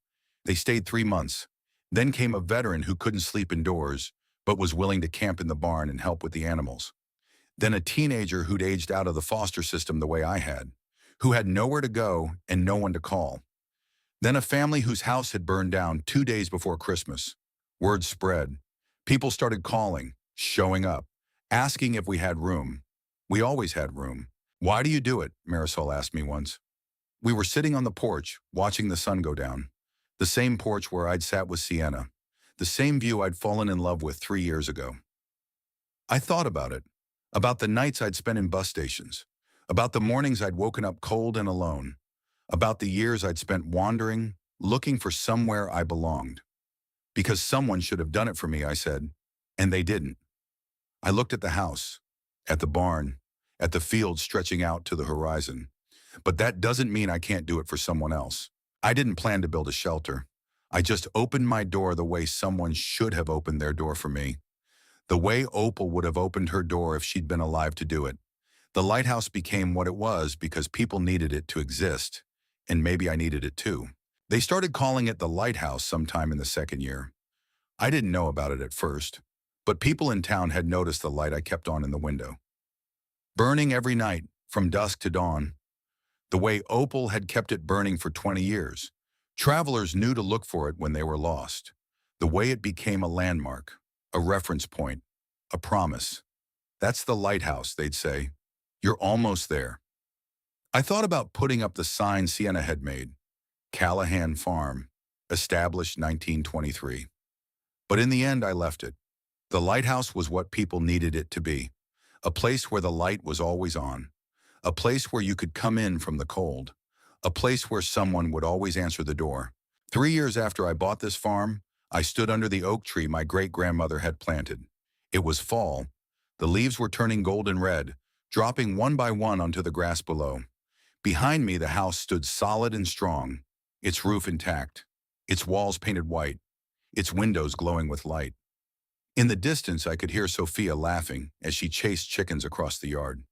They stayed 3 months. Then came a veteran who couldn't sleep indoors, but was willing to camp in the barn and help with the animals. Then a teenager who'd aged out of the foster system the way I had, who had nowhere to go and no one to call. Then a family whose house had burned down 2 days before Christmas. Word spread. People started calling, showing up, asking if we had room. We always had room. Why do you do it? Marisol asked me once. We were sitting on the porch, watching the sun go down. The same porch where I'd sat with Sienna. The same view I'd fallen in love with 3 years ago. I thought about the nights I'd spent in bus stations, about the mornings I'd woken up cold and alone, about the years I'd spent wandering, looking for somewhere I belonged. Because someone should have done it for me, I said, and they didn't. I looked at the house, at the barn, at the field stretching out to the horizon. But that doesn't mean I can't do it for someone else. I didn't plan to build a shelter. I just opened my door the way someone should have opened their door for me. The way Opal would have opened her door if she'd been alive to do it. The lighthouse became what it was because people needed it to exist, and maybe I needed it too. They started calling it the lighthouse sometime in the second year. I didn't know about it at first, but people in town had noticed the light I kept on in the window. Burning every night, from dusk to dawn. The way Opal had kept it burning for 20 years. Travelers knew to look for it when they were lost. The way it became a landmark, a reference point, a promise. That's the lighthouse, they'd say. You're almost there. I thought about putting up the sign Sienna had made. Callahan Farm, established 1923. But in the end, I left it. The lighthouse was what people needed it to be. A place where the light was always on. A place where you could come in from the cold. A place where someone would always answer the door. 3 years after I bought this farm, I stood under the oak tree my great-grandmother had planted. It was fall. The leaves were turning golden red, dropping one by one onto the grass below. Behind me, the house stood solid and strong, its roof intact, its walls painted white, its windows glowing with light. In the distance, I could hear Sophia laughing as she chased chickens across the yard.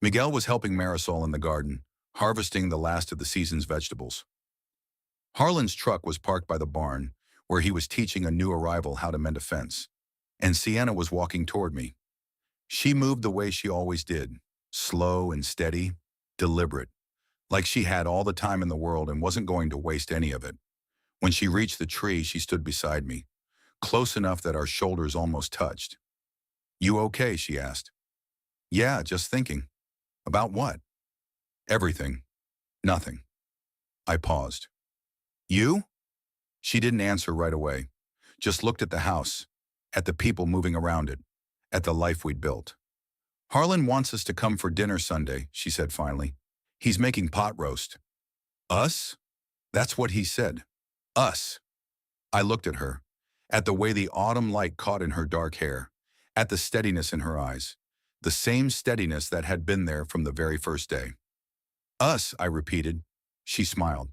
Miguel was helping Marisol in the garden, harvesting the last of the season's vegetables. Harlan's truck was parked by the barn, where he was teaching a new arrival how to mend a fence, and Sienna was walking toward me. She moved the way she always did, slow and steady, deliberate, like she had all the time in the world and wasn't going to waste any of it. When she reached the tree, she stood beside me, close enough that our shoulders almost touched. "You okay?" she asked. "Yeah, just thinking." "About what?" "Everything. Nothing." I paused. "You?" She didn't answer right away, just looked at the house, at the people moving around it, at the life we'd built. "Harlan wants us to come for dinner Sunday," she said finally. "He's making pot roast." "Us?" That's what he said. "Us." I looked at her, at the way the autumn light caught in her dark hair, at the steadiness in her eyes, the same steadiness that had been there from the very first day. "Us," I repeated. She smiled,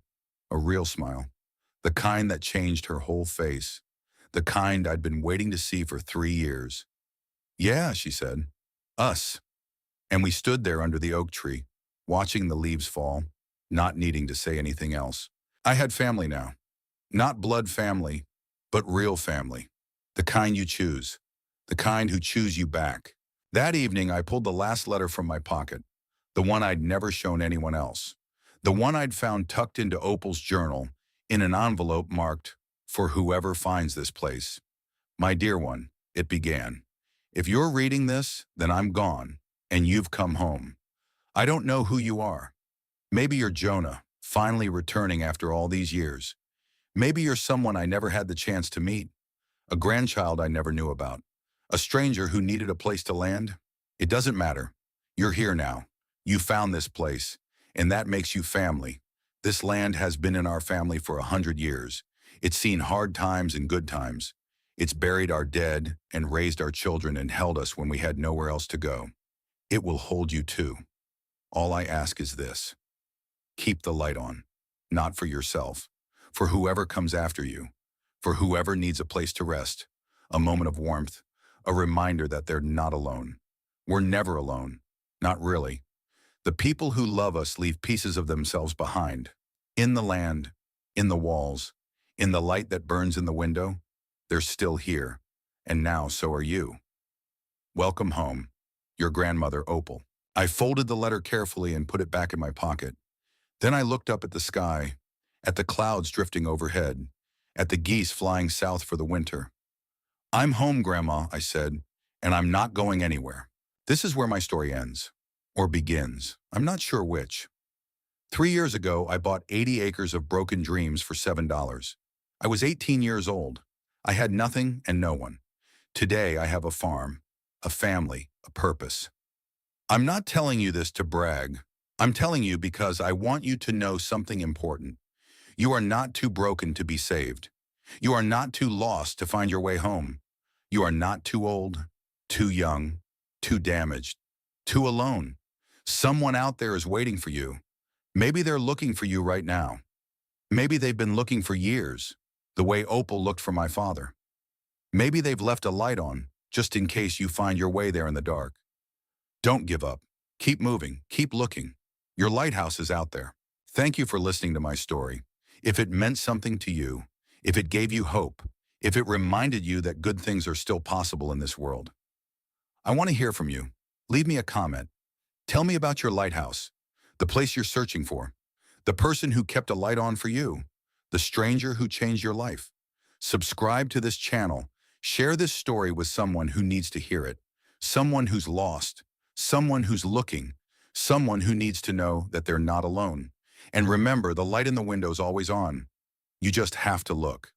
a real smile, the kind that changed her whole face, the kind I'd been waiting to see for 3 years. Yeah, she said. Us. And we stood there under the oak tree, watching the leaves fall, not needing to say anything else. I had family now. Not blood family, but real family. The kind you choose. The kind who choose you back. That evening, I pulled the last letter from my pocket, the one I'd never shown anyone else. The one I'd found tucked into Opal's journal in an envelope marked, "For whoever finds this place." My dear one, it began. If you're reading this, then I'm gone, and you've come home. I don't know who you are. Maybe you're Jonah, finally returning after all these years. Maybe you're someone I never had the chance to meet, a grandchild I never knew about, a stranger who needed a place to land. It doesn't matter. You're here now. You found this place, and that makes you family. This land has been in our family for 100 years. It's seen hard times and good times. It's buried our dead and raised our children and held us when we had nowhere else to go. It will hold you too. All I ask is this. Keep the light on, not for yourself, for whoever comes after you, for whoever needs a place to rest, a moment of warmth, a reminder that they're not alone. We're never alone, not really. The people who love us leave pieces of themselves behind, in the land, in the walls, in the light that burns in the window. They're still here, and now so are you. Welcome home, your grandmother Opal. I folded the letter carefully and put it back in my pocket. Then I looked up at the sky, at the clouds drifting overhead, at the geese flying south for the winter. I'm home, Grandma, I said, and I'm not going anywhere. This is where my story ends, or begins. I'm not sure which. 3 years ago, I bought 80 acres of broken dreams for $7. I was 18 years old. I had nothing and no one. Today, I have a farm, a family, a purpose. I'm not telling you this to brag. I'm telling you because I want you to know something important. You are not too broken to be saved. You are not too lost to find your way home. You are not too old, too young, too damaged, too alone. Someone out there is waiting for you. Maybe they're looking for you right now. Maybe they've been looking for years, the way Opal looked for my father. Maybe they've left a light on, just in case you find your way there in the dark. Don't give up. Keep moving. Keep looking. Your lighthouse is out there. Thank you for listening to my story. If it meant something to you, if it gave you hope, if it reminded you that good things are still possible in this world, I want to hear from you. Leave me a comment. Tell me about your lighthouse, the place you're searching for, the person who kept a light on for you, the stranger who changed your life. Subscribe to this channel. Share this story with someone who needs to hear it, someone who's lost, someone who's looking, someone who needs to know that they're not alone. And remember, the light in the window's always on. You just have to look.